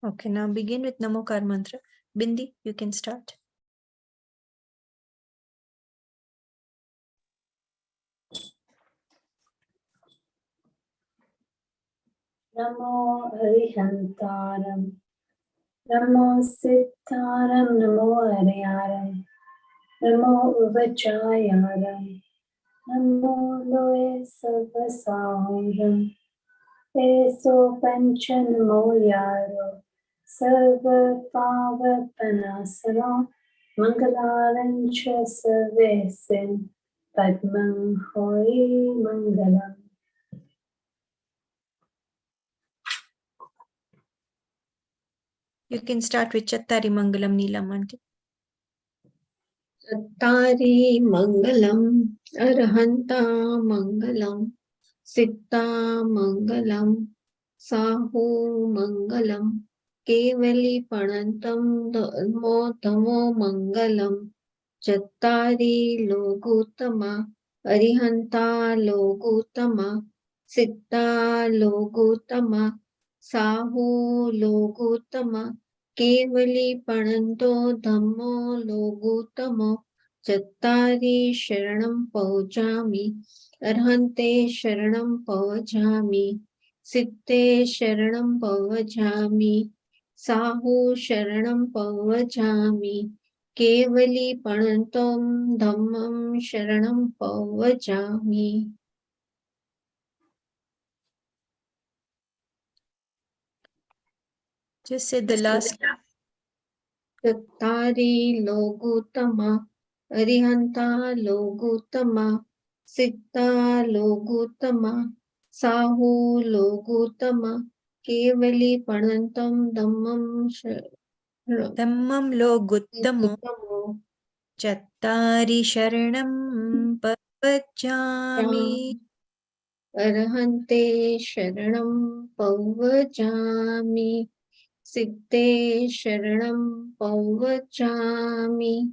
Okay, now begin with Namokar mantra. Bindi, you can start. Namo Arihantaram, Namo Siddharam, Namo Hariharam, Namo Uvachayaram, Namo Loe Sarvasaram, Eso Pancha Namo Yaro, Sarva Pava Panasara, Mangalarancha Sarvesin, Padmang Hoi Mangalam. You can start with Chattari Mangalam Neelamanti. Chattari Mangalam, Arhanta Mangalam, Siddha Mangalam, Sahu Mangalam, Kevali Panantam Dhammo Dhamo Mangalam, Chattari Logutama, Arihanta Logutama, Siddha Logutama, Sahu Logutama, Kevali Pananto Dhammo Logutamo, Chattari Sharanam Pavajami, Arhante Sharanam Pavajami, Siddhe Sharanam Pavajami, Sahu Sharanam Pavajami, Kevali Panantam Dhammam Sharanam Pavajami. Just say the last. Chattari Logutama, Arihanta Logutama, Siddha Logutama, Sahu Logutama, Kevali Panantam Dhammam Dhammam Loguttamo, Chattari Sharanam Pavajami. Arhante Sharanam Pavajami, Siddhe Sharanam Pavajami,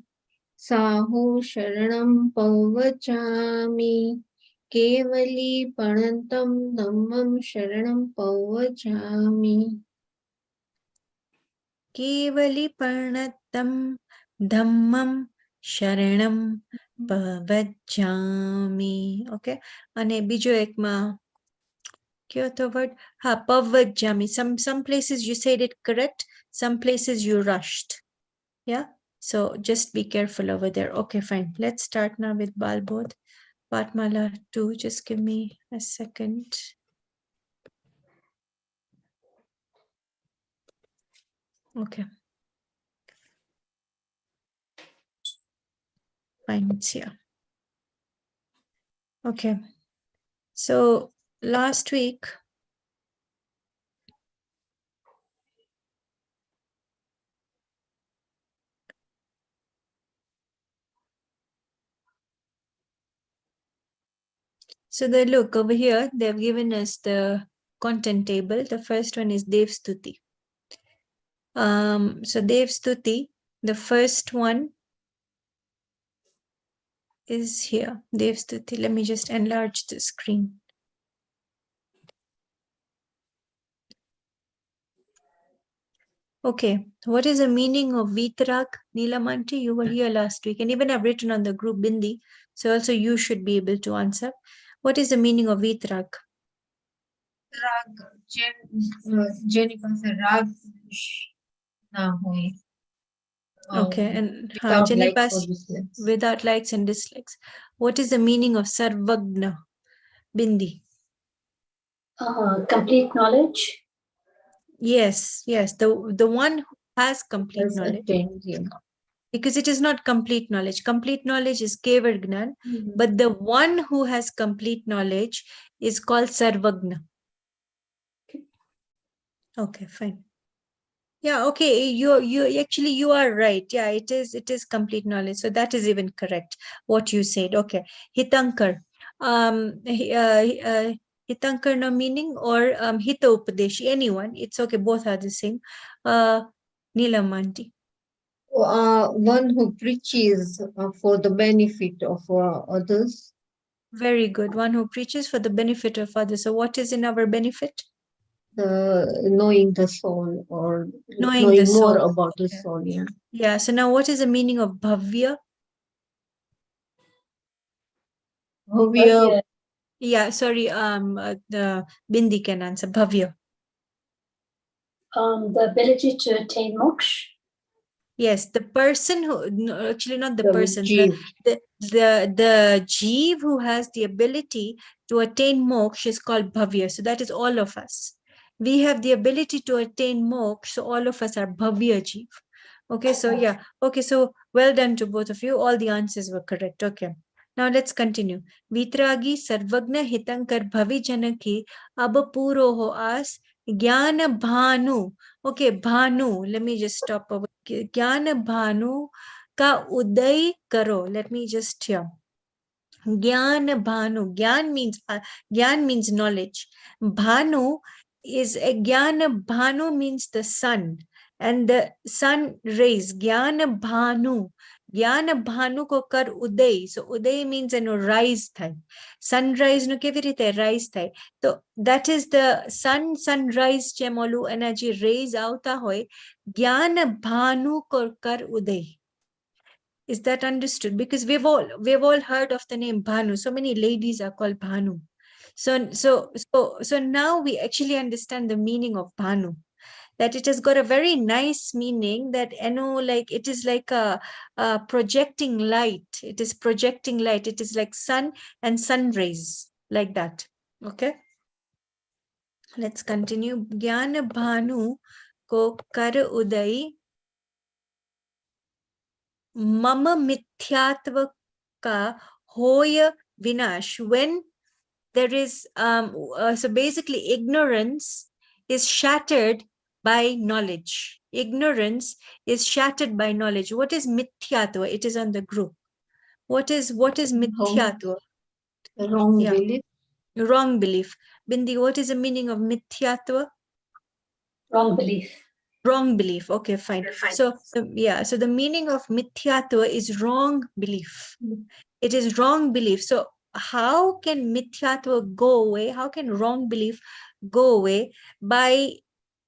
Sahu Sharanam Pavajami, Kevali Panantam Dhammam Sharanam Pavajami. Kevali Panatam Dhammam Sharanam Pavajami. Okay. અને બીજો એકમાં કયો હતો word? હા, Pavajami. Some places you said it correct, some places you rushed. Yeah. So just be careful over there. Okay, fine. Let's start now with Balbodh. Patmala 2. Just give me a second. Okay. Fine, it's here. Okay. So last week, so they look over here, they've given us the content table. The first one is Dev Stuti. So Dev Stuti, the first one is here. Dev Stuti. Let me just enlarge the screen. Okay, what is the meaning of Vitrag? Neelamanti, you were here last week, and even I've written on the group Bindi, so also you should be able to answer. What is the meaning of Vitrag? Rag, Jenica said Rag na hoy. Okay, and without Jenny likes or passed dislikes. without likes and dislikes. What is the meaning of Sarvagna? Bindi. Complete knowledge. Yes, the one who has complete knowledge. Attained, yeah. Because it is not complete knowledge. Complete knowledge is Kevad Gnan, but the one who has complete knowledge is called Sarvagna. Okay, fine. Yeah, okay, you actually you are right. Yeah, it is complete knowledge. So that is even correct what you said. Okay. Hitankar. Hitankar no meaning or Hita Upadeshi, anyone. It's okay, both are the same. Neelamanti. One who preaches for the benefit of others. Very good. One who preaches for the benefit of others. So what is in our benefit? knowing the soul or Knowing the more soul. about the Okay. soul. Yeah. Yeah. So now what is the meaning of bhavya? Bhavya, Yeah, sorry, the Bindi can answer. Bhavya. The ability to attain moksha. Yes, the person who, no, actually not the the person, jeev. the jeev who has the ability to attain moksha is called bhavya. So that is all of us. We have the ability to attain moksha, so all of us are bhavya jeev. Okay, so yeah, okay, so well done to both of you. All the answers were correct. Okay. Now let's continue. Vitragi sarvagna hitankar bhavi janaki abapuro ho as jnana bhanu. Okay, bhanu. Let me just stop over. Jnana bhanu ka uday karo. Let me just here. Gyan bhanu. Gyan means knowledge. Bhanu is a Gyan bhanu means the sun. And the sun rays. Gyan bhanu. Gyan bhanu ko kar uday. So uday means rise thai. Sunrise no kevi rite rise thai. So that is the sunrise chemolu energy rays auta hoy. Gyan bhanu ko kar uday. Is that understood? Because we've all heard of the name Bhanu. So many ladies are called Bhanu. So now we actually understand the meaning of Bhanu. That it has got a very nice meaning that like it is like a projecting light. It is projecting light. It is like sun and sun rays, like that. Okay. Let's continue. Jnana Bhanu ko kar uday mama mithyatva ka hoya vinash. When there is so basically ignorance is shattered by knowledge. Ignorance is shattered by knowledge. What is mithyatva? It is on the group. What is mithyatva? Wrong Yeah, belief. wrong belief. Bindi, what is the meaning of mithyatva? Wrong belief. Wrong belief. Okay, fine. So yeah, so the meaning of mithyatva is wrong belief. It is wrong belief. So how can mithyatva go away? How can wrong belief go away? By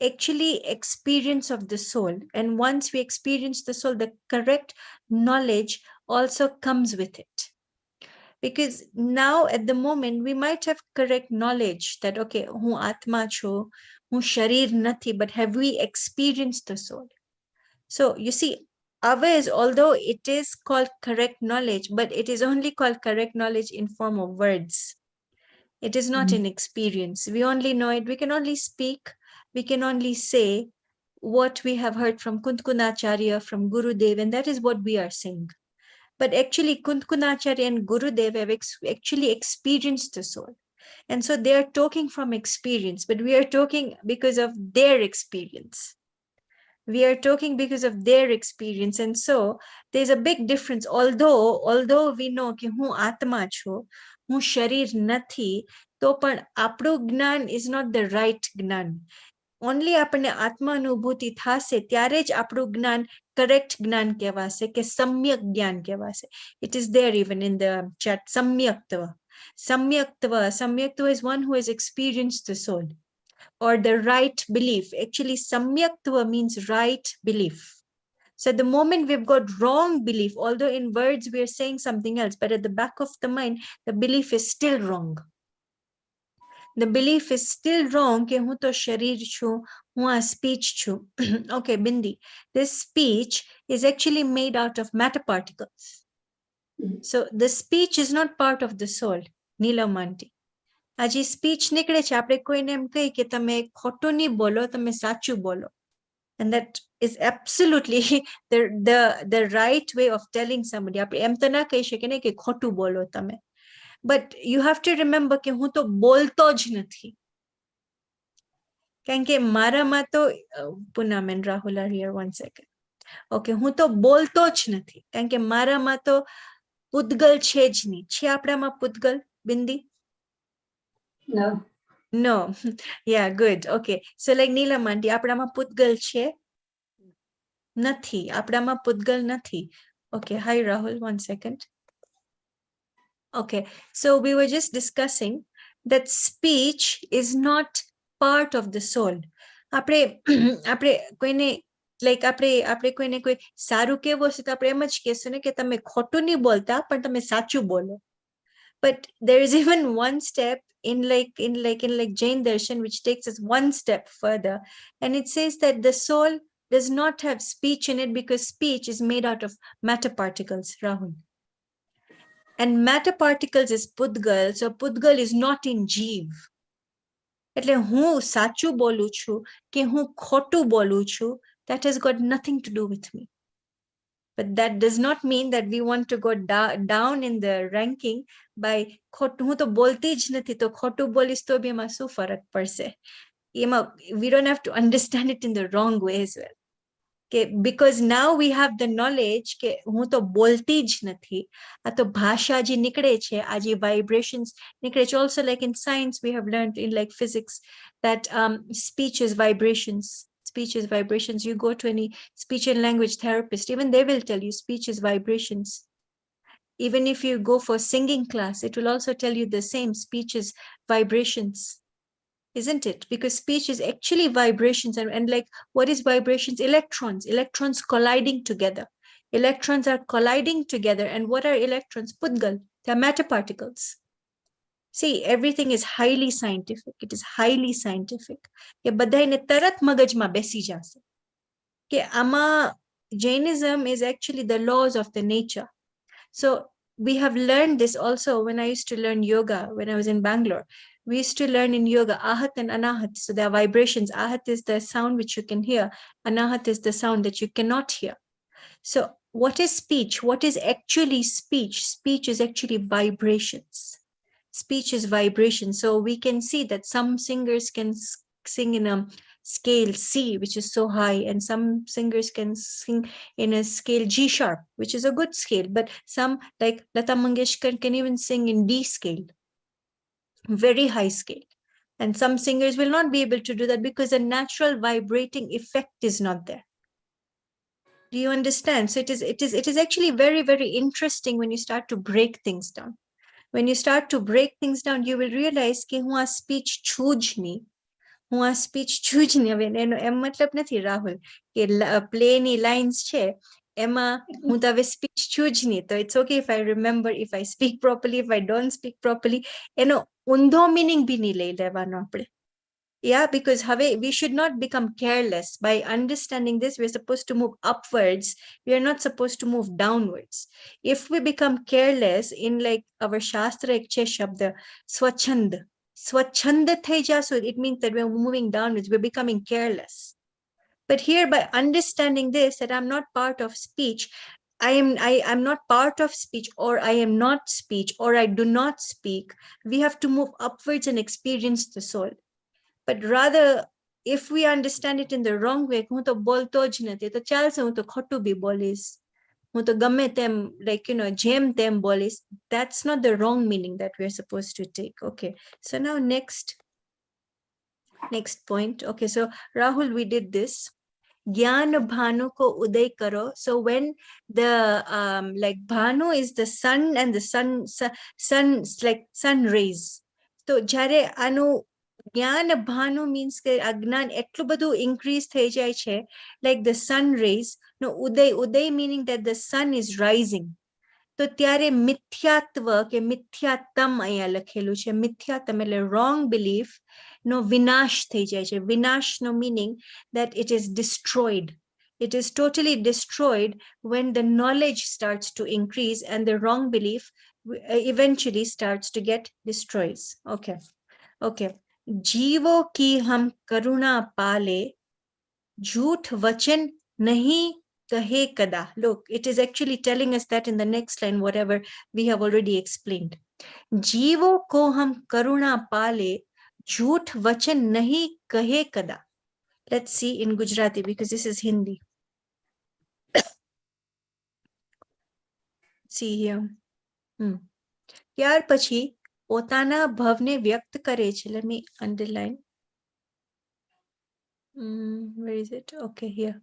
actually experience of the soul. And once we experience the soul, the correct knowledge also comes with it. Because now at the moment we might have correct knowledge that okay, hu atma cho, hu sharir nathi, but have we experienced the soul? So you see, ours, although it is called correct knowledge, but it is only called correct knowledge in form of words. It is not in experience. We only know it. We can only speak. We can only say what we have heard from Kuntkunacharya, from Gurudev, and that is what we are saying. But actually, Kuntkunacharya and Gurudev have actually experienced the soul. And so they are talking from experience, but we are talking because of their experience. We are talking because of their experience. And so there's a big difference. Although we know कि હું આત્મા છું, હું શરીર નથી, તો પણ આપણું જ્ઞાન is not the right જ્ઞાન. Only આપણને આત્મા અનુભૂતિ થાશે ત્યારે જ આપણું જ્ઞાન correct જ્ઞાન કહેવાશે કે સમ્યક જ્ઞાન કહેવાશે. It is there even in the chat. Samyaktva. Samyaktva is one who has experienced the soul or the right belief. Actually, samyaktva means right belief. So at the moment we've got wrong belief, although in words we are saying something else, but at the back of the mind, the belief is still wrong. The belief is still wrong कि हूँ तो शरीर छूं, हूँ आ speech छूं. Okay, Bindi, this speech is actually made out of matter particles. So the speech is not part of the soul, Nilamanti. આજે speech નીકળે છે, આપણે કોઈને એમ કહી કે તમે ખોટું નહીં બોલો, તમે સાચું બોલો. And that is absolutely the right way of telling somebody. આપણે એમ તો ના કહી શકીએ ને કે ખોટું બોલો તમે. But you have to remember કે હું તો બોલતો જ નથી. કારણ કે મારામાં તો Poonam and Rahul are here, one second. Okay, હું તો બોલતો જ નથી. કારણ કે મારામાં તો પૂતગલ છે જ નહીં. છે આપણામાં પૂતગલ, bindi? No. No. Yeah, good. Okay. So like Neelamanti, આપણામાં પૂતગલ છે? નથી. આપણામાં પૂતગલ નથી. Okay. Hi, Rahul. One second. Okay. So we were just discussing that speech is not part of the soul. આપણે આપણે કોઈને લાઈક આપણે કોઈને કોઈ સારું કહેવું હશે તો આપણે એમ જ કહેશું ને કે તમે ખોટું નહીં બોલતા પણ તમે સાચું બોલો. But there is even one step in Jain Darshan which takes us one step further, and it says that the soul does not have speech in it because speech is made out of matter particles, Rahul. And matter particles is Pudgal, so Pudgal is not in Jeev. એટલે હું સાચું બોલું છું કે હું ખોટું બોલું છું, that has got nothing to do with me. But that does not mean that we want to go down in the ranking by હું તો બોલતી જ નથી તો ખોટું બોલીશ તો બી એમાં શું ફરક પડશે. We don't have to understand it in the wrong way as well. Because now we have the knowledge કે હું તો બોલતી જ નથી, આ તો ભાષા જે નીકળે છે, આ જે vibrations નીકળે છે. Also like in science we have learned in like physics that speech is vibrations. Speech is vibrations. You go to any speech and language therapist, even they will tell you speech is vibrations. Even if you go for singing class, it will also tell you the same, speech is vibrations. Isn't it? Because speech is actually vibrations. And like, what is vibrations? Electrons colliding together. Electrons are colliding together. And what are electrons? Pudgal. They are matter particles. See, everything is highly scientific. It is highly scientific. બધાને તરત મગજમાં બેસી જશે કે આમાં Jainism is actually the laws of the nature. So we have learned this also when I used to learn yoga when I was in Bangalore. We used to learn in yoga ahat and anahat. So there are vibrations. Ahat is the sound which you can hear. Anahat is the sound that you cannot hear. So what is speech? What is actually speech? Speech is actually vibrations. Speech is vibration. So we can see that some singers can sing in a scale C, which is so high, and some singers can sing in a scale G sharp, which is a good scale, but some like Lata Mangeshkar can even sing in D scale, very high scale. And some singers will not be able to do that because a natural vibrating effect is not there. Do you understand? So it is actually very, very interesting when you start to break things down. When you start to break things down, you will realize કે હું આ speech છું જ નહીં. હું આ speech છું જ નહીં. હવે એનો એમ મતલબ નથી રાહુલ કે પ્લેની લાઇન્સ છે એમાં હું તો હવે speech છું જ નહીં. તો it's okay if I remember, if I speak properly, if I don't speak properly. એનો ઊંધો meaning બી નહીં લઈ લેવાનો આપણે. Yeah, because we should not become careless. By understanding this, we're supposed to move upwards. We are not supposed to move downwards. If we become careless in like our Shastra ek che shabd, swachhand. Swachhand thai jasu, it means that we're moving downwards, we're becoming careless. But here, by understanding this, that I'm not part of speech, I'm not part of speech, or I am not speech, or I do not speak, we have to move upwards and experience the soul. But rather, if we understand it in the wrong way, હું તો બોલતો જ નથી, તો ચાલશે, હું તો ખોટું બી બોલીશ, હું તો ગમે તેમ, like, you know, જેમ તેમ બોલીશ. That's not the wrong meaning that we're supposed to take. Okay, so now next point. Okay, so Rahul, we did this. Gyan Bhanu ko uday karo. So when the like Bhanu is the sun, and the sun like sun rays. So jare anu જ્ઞાન Bhanu means કે અજ્ઞાન એટલું બધું increase થઈ જાય છે, like the sun rays. No, Uday meaning that the sun is rising. તો ત્યારે મિથ્યાત્વ કે મિથ્યાતમ અહીંયા લખેલું છે. મિથ્યાતમ એટલે wrong belief નો વિનાશ થઈ જાય છે. વિનાશ નો meaning that it is destroyed. It is totally destroyed when the knowledge starts to increase and the wrong belief eventually starts to get destroyed. Okay. जीवो की हम करुणा पाले, झूठ वचन नहीं कहे कदा. Look, it is actually telling us that in the next line, whatever we have already explained. जीवो को हम करुणा पाले, झूठ वचन नहीं कहे कदा. Let's see in Gujarati, because this is Hindi. See here. ત્યાર પછી પોતાના ભાવને વ્યક્ત કરે છે. Let me underline. Where is it? Okay, here.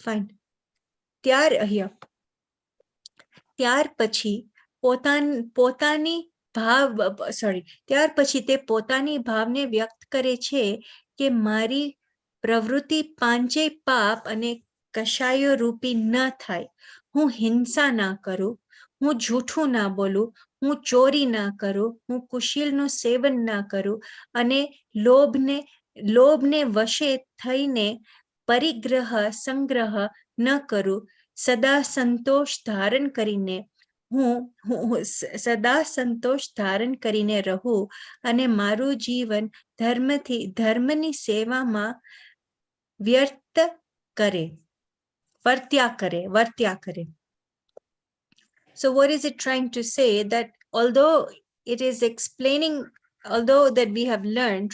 Fine. ત્યાર પછી પોતાની ભાવ, sorry, ત્યાર પછી તે પોતાની ભાવને વ્યક્ત કરે છે કે મારી પ્રવૃત્તિ પાંચેય પાપ અને કશાયો રૂપી ન થાય. હું હિંસા ના કરું, હું જૂઠું ના બોલું, હું ચોરી ના કરું, હું કુશીલનું સેવન ના કરું અને લોભને વશે થઈને પરિગ્રહ સંગ્રહ ન કરું. સદા સંતોષ ધારણ કરીને સદા સંતોષ ધારણ કરીને રહું અને મારું જીવન ધર્મની સેવામાં વર્ત્યા કરે. So what is it trying to say? That although it is explaining, although that we have learned,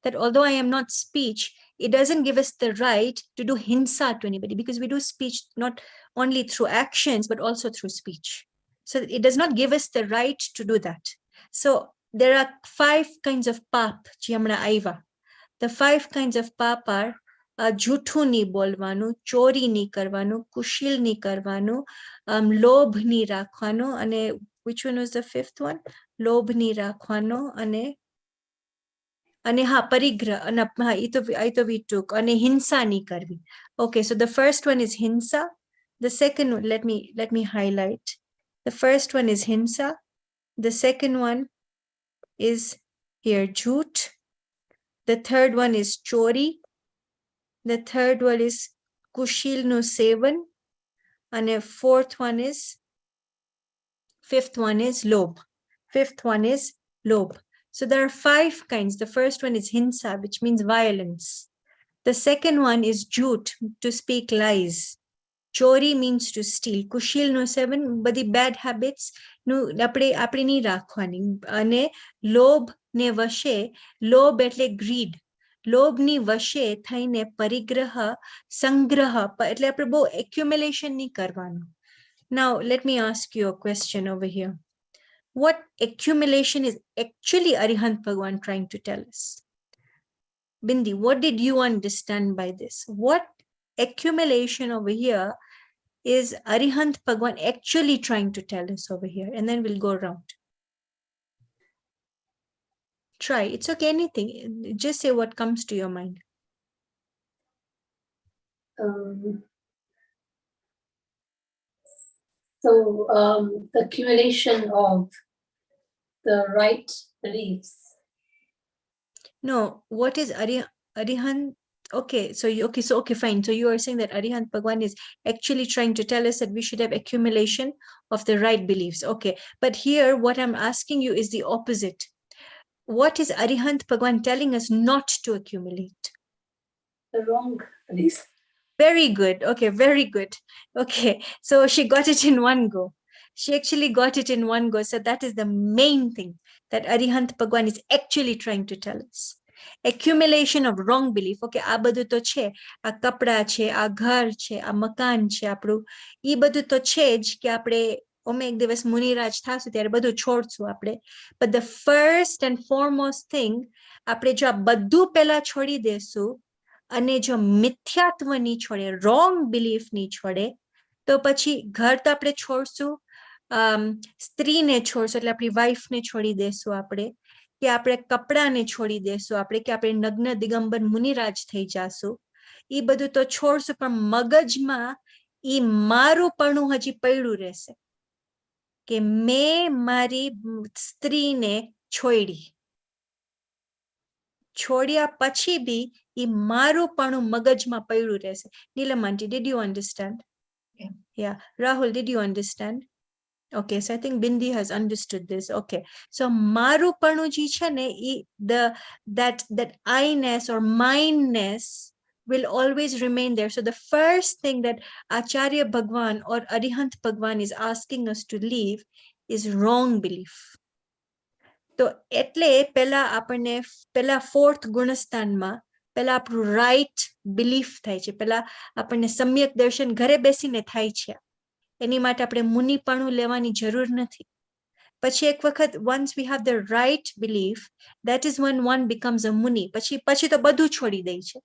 that although I am not speech, it doesn't give us the right to do hinsa to anybody, because we do speech not only through actions but also through speech. So it does not give us the right to do that. So there are 5 kinds of pap. The 5 kinds of pap are જૂઠું ની બોલવાનું, ચોરી ની કરવાનું, કુશીલ ની કરવાનું, લોભ ની રાખવાનું, અને which one was the 5th one? લોભ ની રાખવાનો અને પરિગ્રહ, we took, અને હિંસા ની કરવી. Okay, so the first one is hinsa. The second one, let me highlight. The first one is hinsa. The second one is here jhoot. The third one is chori. The third one is kushil no sevan. And the fifth one is lobh. Fifth one is lobh. So there are 5 kinds. The first one is hinsa, which means violence. The second one is jhoot, to speak lies. Chori means to steal. Kushil no seven, badi bad habits no apne ni rakhwani. Ane lobh ne vashe, lobh etle greed. લોભ ની વશે થઈને પરિગ્રહ સંગ્રહ એટલે આપણે બહુ accumulation ની કરવાનું. Now let me ask you a question over here. What accumulation is actually Arihant Bhagwan trying to tell us? Bindi, what did you understand by this? What accumulation over here is Arihant Bhagwan actually trying to tell us over here? And then we'll go around. Try. It's okay, anything. Just say what comes to your mind. The accumulation of the right beliefs. No, what is Arihant? Okay, fine. So you are saying that Arihant Bhagwan is actually trying to tell us that we should have accumulation of the right beliefs. Okay, but here what I'm asking you is the opposite. What is Arihant Bhagwan telling us not to accumulate? The wrong beliefs. Very good. Okay, very good. Okay, so she got it in one go. She actually got it in one go. So that is the main thing that Arihant Bhagwan is actually trying to tell us. Accumulation of wrong belief. Okay, આ બધું તો છે, આ કપડા છે, આ ઘર છે, આ મકાન છે આપણું, ઈ બધું તો છે જ કે આપણે એક દિવસ મુનિરાજ થાશું ત્યારે બધું છોડશું આપણે. But the first and foremost thing, આપણે જો આ બધું પહેલા છોડી દેશું અને જો મિથ્યાત્વ ની છોડે, wrong belief ની છોડે, તો પછી ઘર તો આપણે છોડશું, સ્ત્રીને છોડશું એટલે આપણી વાઈફને છોડી દેશું આપણે, કે આપણે કપડાને છોડી દેશું આપણે, કે આપણે નગ્ન દિગંબર મુનિરાજ થઈ જાશું. ઈ બધું તો છોડશું, પણ મગજમાં ઈ મારુંપણું હજી પડ્યું રહેશે કે મેં મારી સ્ત્રીને છોડ્યા પછી બી ઈ મારુંપણું મગજમાં પડ્યું રહેશે. નીલમ આંટી, did you understand? Yeah. Rahul, did you understand? Okay, so I think Bindi has understood this. Okay, so marupanu ji છે ને, that I-ness or mindness will always remain there. So the first thing that Acharya Bhagwan or Arihant Bhagwan is asking us to leave is wrong belief. તો એટલે પેલા આપણને પેલા 4th ગુણસ્થાનમાં પેલા આપણું right belief થાય છે, પેલા આપણને સમ્યક દર્શન ઘરે બેસીને થાય છે. એની માટે આપણે મુનિપણું લેવાની જરૂર નથી. પછી એક વખત once we have the right belief, that is when one becomes a muni. પછી તો બધું છોડી દે છે.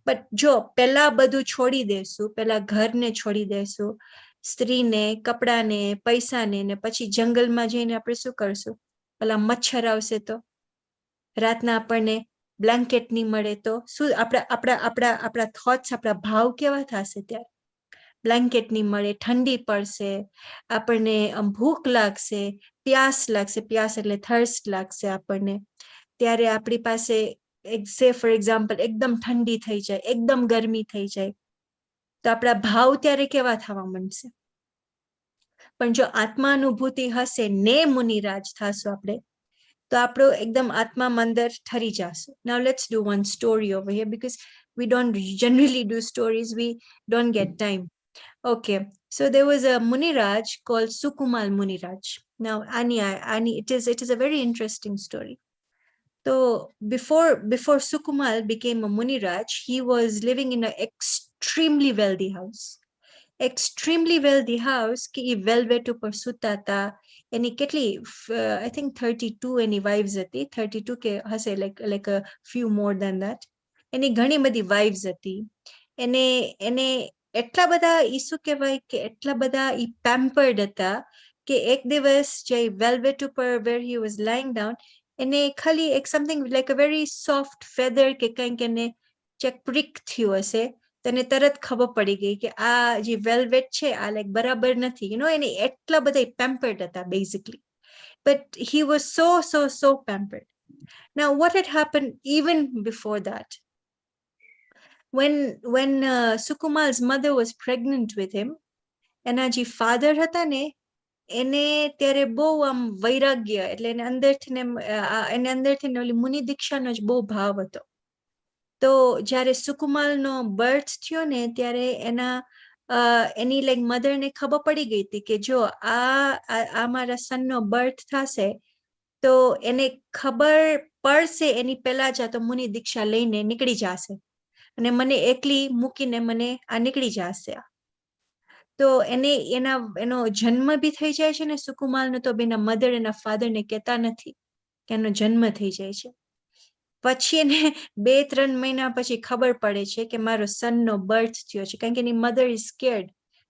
But જો પેલા બધું છોડી દેશું, પેલા ઘરને છોડી દેશું, સ્ત્રીને, કપડાને, પૈસાને, ને પછી જંગલમાં જઈને આપણે શું કરશું? ઓલા મચ્છર આવશે તો, રાતના આપણને બ્લેન્કેટ નહીં મળે તો શું આપણા થોટ્સ, આપણા ભાવ કેવા થશે ત્યારે? બ્લેન્કેટ નહીં મળે, ઠંડી પડશે, આપણને ભૂખ લાગશે, પ્યાસ એટલે થર્સ્ટ લાગશે આપણને, ત્યારે આપણી પાસે સે ફોર એક્ઝામ્પલ એકદમ ઠંડી થઈ જાય, એકદમ ગરમી થઈ જાય, તો આપણા ભાવ ત્યારે કેવા થવા માંડશે? પણ જો આત્માનુભૂતિ હશે ને મુનિરાજ થશું આપણે, તો આપણો એકદમ આત્મામાં અંદર ઠરી જશે. Now let's do one story over here because we don't generally do stories, we don't get time. Okay, so there was a Muniraj called Sukumal Muniraj. Now Ani, it is a very interesting story. So before Sukumal became a Muniraj, he was living in an extremely wealthy house. Extremely wealthy house કે એ velvet ઉપર સૂતા હતા. એની કેટલી I think 32 any wives હતી, 32 કે હશે, like a few more than that. એની ઘણી બધી wives હતી. એને એટલા બધા ઈ શું કહેવાય કે એટલા બધા ઈ pampered હતા કે એક દિવસ જે વેલ્વેટ ઉપર where he was lying down, એને ખાલી એક something like a very soft feather કે કંઈક એને ચેક prick થયું હશે, તને તરત ખબર પડી ગઈ કે આ જે વેલ્વેટ છે આ લાઈક બરાબર નથી, એને એટલા બધા પેમ્પર્ડ હતા basically. But he was so pampered. Now what had happened even before that, when Sukumal's mother was pregnant with him, એના જે father હતા ને, એને ત્યારે બહુ આમ વૈરાગ્ય, એટલે એને અંદરથી ઓલી મુનિ દીક્ષાનો જ બહુ ભાવ હતો. તો જ્યારે સુકુમાલનો બર્થ થયો ને ત્યારે એની લાઈક મધરને ખબર પડી ગઈ હતી કે જો આ મારા સનનો બર્થ થશે તો એને ખબર પડશે એની પહેલા જ આ તો મુનિ દીક્ષા લઈને નીકળી જશે અને મને એકલી મૂકીને મને આ નીકળી જશે. તો એનો જન્મ બી થઈ જાય છે ને સુકુમાલનો, તો એના મધર એના ફાધરને કહેતા નથી કે એનો જન્મ થઈ જાય છે. પછી એને 2-3 મહિના પછી ખબર પડે છે કે મારો સનનો બર્થ થયો છે, કારણ કે એની મધર ઇઝ સ્કેર્ડ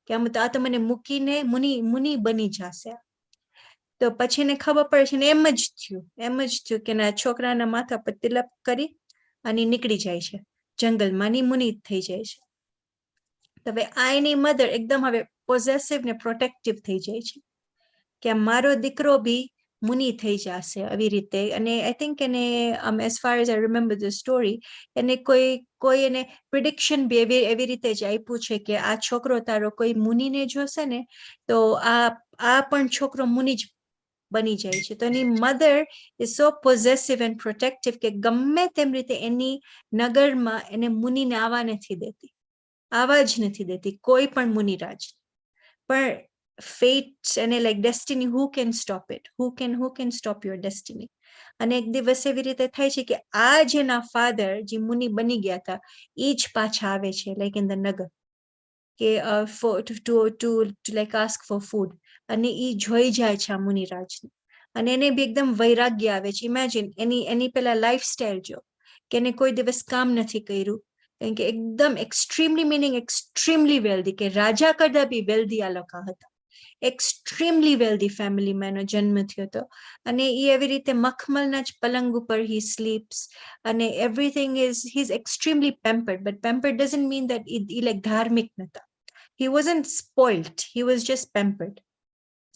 કે આ તો મને મૂકીને મુનિ બની જશે. તો પછી એને ખબર પડે છે ને એમ જ થયું કે ના છોકરાના માથા પર તિલક કરી અને નીકળી જાય છે જંગલમાં, ની મુનિ થઈ જાય છે. તો હવે આ એની મધર એકદમ હવે પોઝેસિવ ને પ્રોટેક્ટિવ થઈ જાય છે કે મારો દીકરો બી મુનિ થઈ જશે આવી રીતે. અને આઈ થિંક એને as far as I remember the story, એને કોઈ એને પ્રિડિક્શન બી એવી રીતે જ આપ્યું છે કે આ છોકરો તારો કોઈ મુનિને જોશે ને તો આ પણ છોકરો મુનિ જ બની જાય છે. તો એની mother is so possessive and protective કે ગમે તેમ રીતે એની નગરમાં એને મુનિને આવવા જ નથી દેતી કોઈ પણ મુનિરાજ. પણ fate and like destiny, who can stop it? Who can stop your destiny? અને એક દિવસ એવી રીતે થાય છે કે આ જેના ફાધર જે મુનિ બની ગયા હતા એ જ પાછા આવે છે like in the નગર કે to like ask for food, અને એ જોઈ જાય છે આ મુનિરાજને અને એને બી એકદમ વૈરાગ્ય આવે છે. ઇમેજિન એની પેલા લાઈફસ્ટાઈલ જો કે એને કોઈ દિવસ કામ નથી કર્યું, કારણ કે એકદમ એક્સ્ટ્રીમલી વેલ્ધી, કે રાજા કરતા બી વેલ્ધી આ લોકો હતા. એક્સ્ટ્રીમલી વેલ્ધી ફેમિલીમાં એનો જન્મ થયો હતો અને એ એવી રીતે મખમલના જ પલંગ ઉપર હી સ્લીપ્સ અને everything is he is extremely pampered. But pampered doesn't mean that uh like ધાર્મિક નતા. He wasn't spoiled, he was just pampered.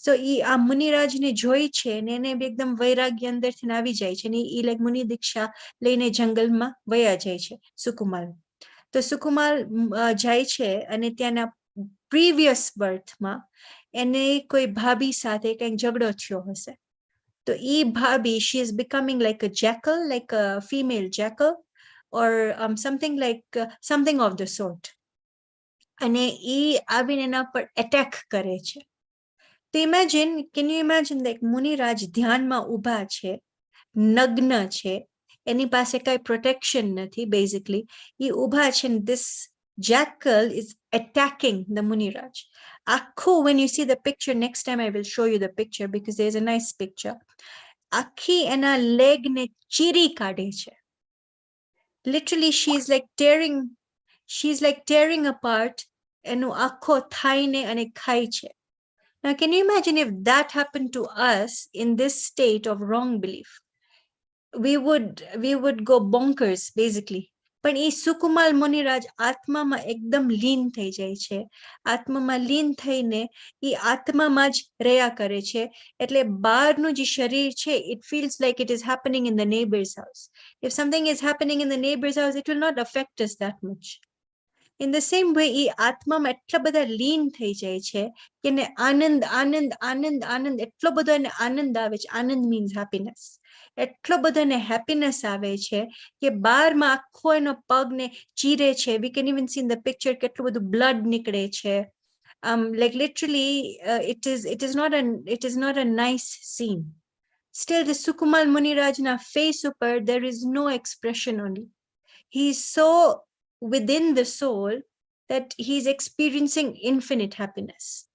So uh આ મુનિરાજને જોઈ છે ને એને બી એકદમ વૈરાગ્ય અંદરથી આવી જાય છે ને એ લાઈક મુનિ દીક્ષા લઈને જંગલમાં વયા જાય છે સુકુમાલ. તો સુકુમાલ જાય છે અને ત્યાંના પ્રીવિયસ બર્થમાં એને કોઈ ભાભી સાથે કંઈક ઝઘડો થયો હશે. તો એ ભાભી she is becoming like a jackal, like a female jackal or something of the sort. અને એ આવીને એના પર એટેક કરે છે. તો can you imagine like Muniraj ધ્યાનમાં ઊભા છે, નગ્ન છે, એની પાસે કઈ પ્રોટેક્શન નથી બેઝિકલી, એ ઊભા છે ને this jackal is attacking the Muniraj. Akhu, when you see the picture, next time I will show you the picture because there's a nice picture. Akhi ena leg ne chiri kaade che. Literally she's like tearing apart enu akho thai ne ane khai che. Now, can you imagine if that happened to us in this state of wrong belief? We would go bonkers, basically. પણ એ સુકુમાલ મુનિરાજ આત્મામાં એકદમ લીન થઈ જાય છે. આત્મામાં લીન થઈને એ આત્મામાં જ રહ્યા કરે છે. એટલે બહારનું જે શરીર છે, it feels like it is happening in the neighbor's house. If something is happening in the neighbor's house, it will not affect us that much. In the same way, એ આત્મામાં એટલા બધા લીન થઈ જાય છે કે એને આનંદ આનંદ આનંદ આનંદ એટલો બધો એને આનંદ આવે છે. આનંદ means happiness. એટલો બધો એને happiness આવે છે કે બારમાં આખો એનો પગને ચીરે છે. We can even see in the picture કેટલું બધું blood નીકળે છે. Like literally, it is not a nice scene. Still, the Sukumal Munirajna face upper, there is no expression only. He is so within the soul that he's experiencing infinite happiness.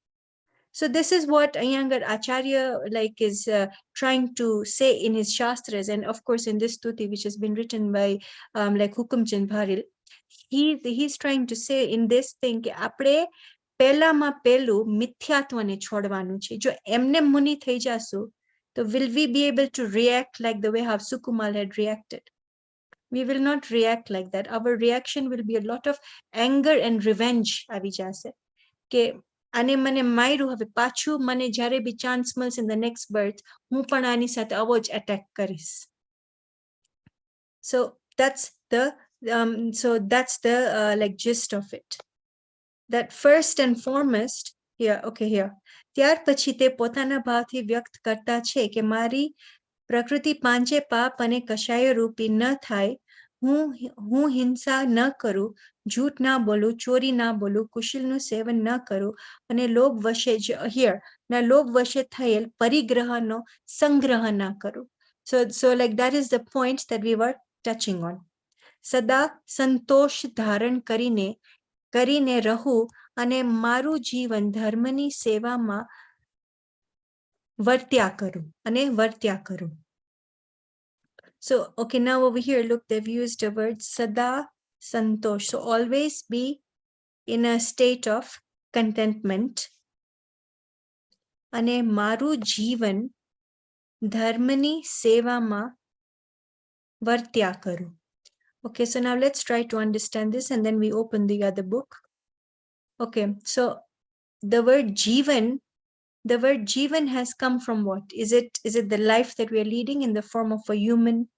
So this is what Iyengar Acharya is trying to say in his Shastras, and of course in this Stuti, which has been written by Hukumchand Bharil. He's trying to say in this thing કે આપણે પહેલામાં પહેલું મિથ્યાત્વને છોડવાનું છે. જો એમને મુનિ થઈ જાશું, તો will we be able to react like the way how Sukumal had reacted? We will not react like that. Our reaction will be a lot of anger and revenge આવી જશે કે આને મને માર્યું, હવે પાછું મને જ્યારે બી ચાન્સ મળશે in the next birth, હું પણ આની સાથે આવો જ attack કરીશ. So that's the gist of it. That first and foremost, here. ત્યાર પછી તે પોતાના ભાવથી વ્યક્ત કરતા છે કે મારી પ્રકૃતિ પાંચે પાપ અને કશાય રૂપી ન થાય. હું હિંસા ન કરું, झूठ ના બોલું, ચોરી ના બોલું, કુશલનું સેવન ન કરું અને લોભ વશે ના લોભ વશે થયેલ પરિગ્રહનો સંગ્રહ ના કરું. So like that is the point that we were touching on. સદા સંતોષ ધારણ કરીને રહું અને મારું જીવન ધર્મની સેવામાં વર્ત્યા કરું. So, okay, now over here, look, they've used the word sada santosh. So always be in a state of contentment. Ane maru jivan dharmani sevama vartya karu. Okay, so now let's try to understand this and then we open the other book. Okay, so the word jivan has come from what? Is it the life that we are leading in the form of a human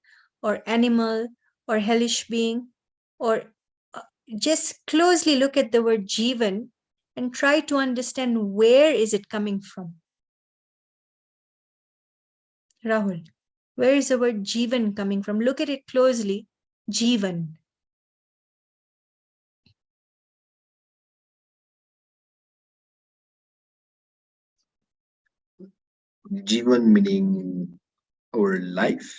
or animal or hellish being? Or just closely look at the word jivan and try to understand where is it coming from. Rahul, where is the word jivan coming from? Look at it closely. Jivan. Jivan meaning our life.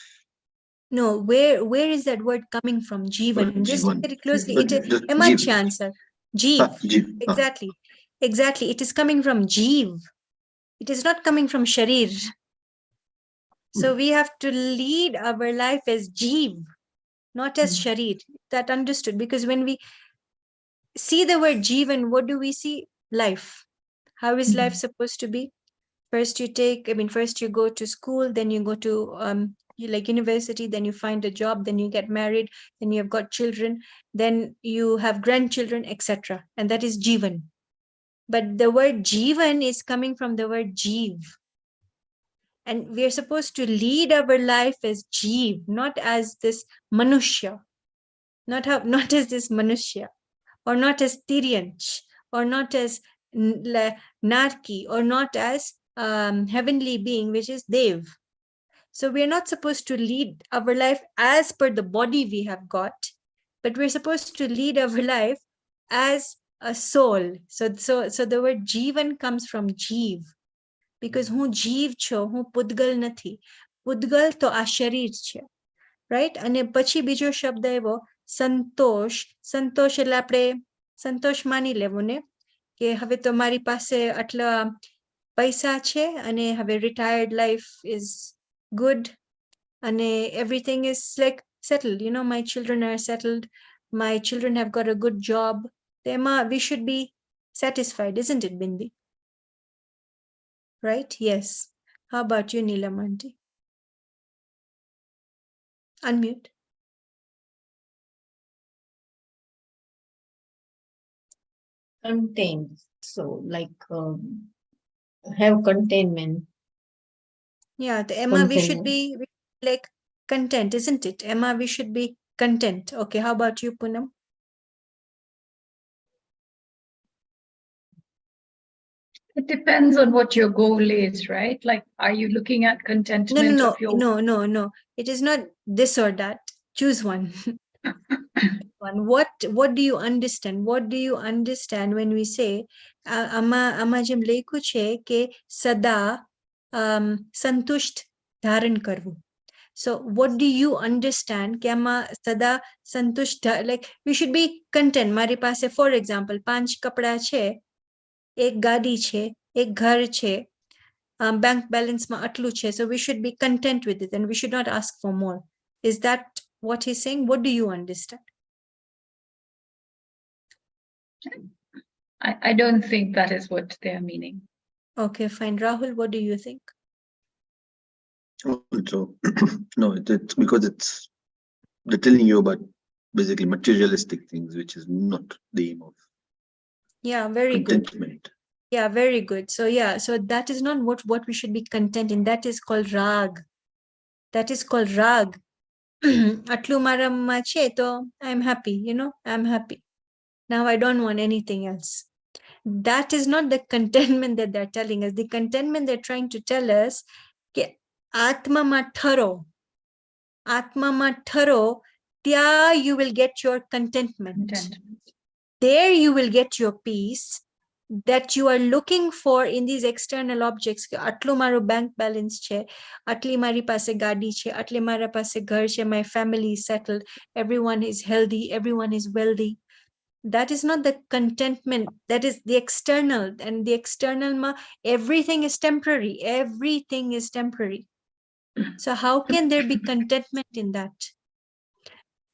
No, where is that word coming from? Jivan. Just look at it closely. It is answer. Jeev. Exactly. Exactly. It is coming from Jeev. It is not coming from Sharir. So we have to lead our life as Jeev, not as Sharir. That understood? Because when we see the word Jeevan, what do we see? Life. How is life supposed to be? First you go to school, then you go to university, then you find a job, then you get married, then you have got children, then you have grandchildren, etc. And that is Jivan. But the word Jivan is coming from the word Jeev. And we are supposed to lead our life as Jeev, not as this Manushya, not as this Manushya, or not as Tiryanch, or not as Narki, or not as heavenly being, which is Dev. So we're not supposed to lead our life as per the body we have got, but we're supposed to lead our life as a soul. So the word Jivan comes from Jeev, because હું જીવ છો, હું પુદ્ગલ નથી. પુદ્ગલ તો આ શરીર છે, right? અને પછી બીજો શબ્દ આવ્યો સંતોષ. સંતોષ એટલે આપણે સંતોષ માની લેવું ને કે હવે તો મારી પાસે આટલા પૈસા છે અને હવે retired life is good and everything is like settled. My children are settled. My children have got a good job. We should be satisfied, isn't it, Bindi? right? Yes. How about you, Neelamanti? Unmute. contained. So like have containment. Yeah, the Emma, we should Containment. be like content, isn't it? Emma, we should be content. Okay, how about you, Poonam? It depends on what your goal is, right? Like, are you looking at contentment of your No. It is not this or that. Choose one. One. What do you understand? What do you understand when we say ama જેમ લખ્યું છે કે સદા સંતુષ્ટ ધારણ કરવું. So what do you understand કે આમાં સદા સંતુષ્ટ like we should be content. મારી પાસે for example 5 કપડા છે, એક ગાડી છે, એક ઘર છે, bank balance ma atlu che, so we should be content with it and we should not ask for more. Is that what he's saying? What do you understand? I don't think that is what they're meaning. Okay, fine. Rahul, what do you think? So, no, it's because they're telling you about basically materialistic things, which is not the aim of Yeah, very good. contentment. Yeah, very good. So yeah, so that is not what we should be content in. That is called rag. That is called rag. Atlu maram che, to I'm happy, you know, I'm happy. Now I don't want anything else. That is not the contentment that they're telling us. The contentment they're trying to tell us, ke atma ma tharo, tya you will get your contentment. There you will get your peace that you are looking for in these external objects. Atlu maru bank balance che, atli mari પાસે ગાડી છે, atli mara પાસે ઘર છે, my family is settled, everyone is healthy, everyone is wealthy. That is not the contentment. That is the external, and the external ma everything is temporary. Everything is temporary. So how can there be contentment in that?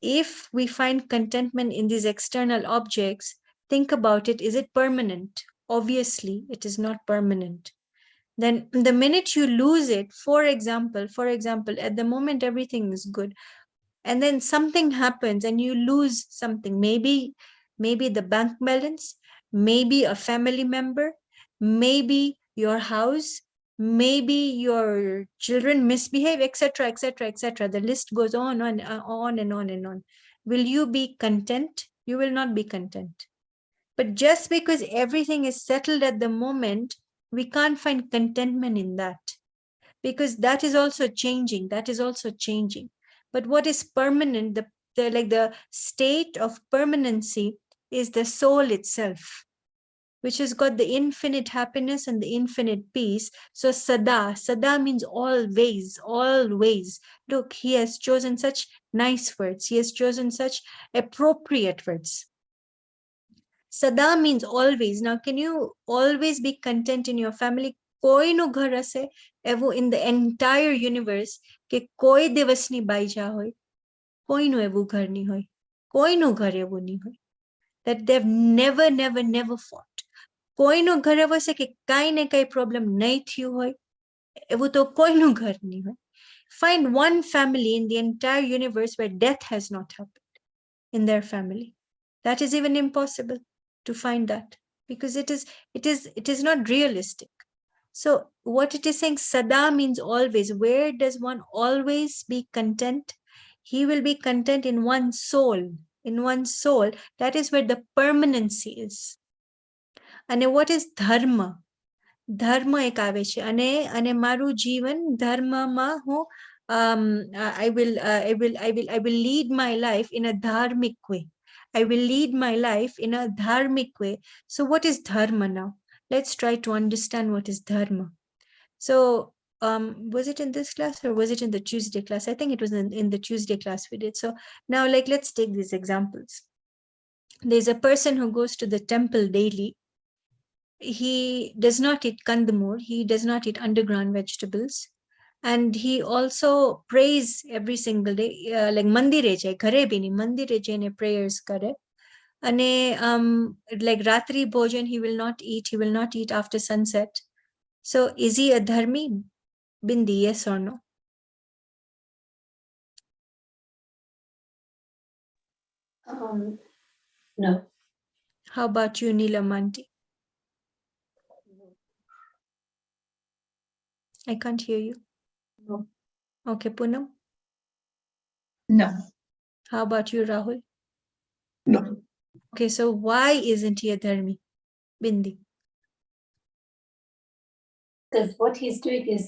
If we find contentment in these external objects, think about it. Is it permanent? Obviously, it is not permanent. Then the minute you lose it, for example, at the moment everything is good, and then something happens and you lose something, maybe the bank balance, maybe a family member, maybe your house, maybe your children misbehave, etc., etc., etc. The list goes on and on and on and on. Will you be content? You will not be content. But just because everything is settled at the moment, we can't find contentment in that, because that is also changing. That is also changing. But what is permanent, the state of permanency, is the soul itself, which has got the infinite happiness and the infinite peace. So sada means always, always. Look, he has chosen such nice words. He has chosen such appropriate words. Sada means always. Now, can you always be content in your family? કોઈનું ઘર હશે એવું in the entire universe કે કોઈ દિવસની બાઈજા હોય, કોઈનું એવું ઘર નહીં હોય, કોઈનું ઘર એવું નહીં હોય. That they've never fought. કોઈનું ઘર એવું હશે કે કાંઈ ને કાંઈ problem નહીં થયું હોય, એવું તો કોઈનું ઘર નહીં હોય. Find one family in the entire universe where death has not happened in their family. That is even impossible to find that, because it is not realistic. So what it is saying, sada means always. Where does one always be content? He will be content in one soul. In one soul, that is where the permanency is. And what is dharma? Dharma ek આવે છે, અને મારું જીવન ધર્મમાં હું I will lead my life in a dharmic way. I will lead my life in a dharmic way. So what is dharma now? Let's try to understand what is dharma. So was it in this class or was it in the Tuesday class? I think it was in the Tuesday class we did. So now, like, let's take these examples. There's a person who goes to the temple daily. He does not eat kandamur. He does not eat underground vegetables. And he also prays every single day. Like mandire jai, ghare bhi nahi, mandire jaine prayers kare. And like ratri bhojan, he will not eat. He will not eat after sunset. So is he a dharmi? Bindi, yes or no? No. How about you, Neelamanti? I can't hear you. No. Okay, Poonam. No. How about you, Rahul? No. Okay, so why isn't he a dharmi? Bindi. Because what he's doing is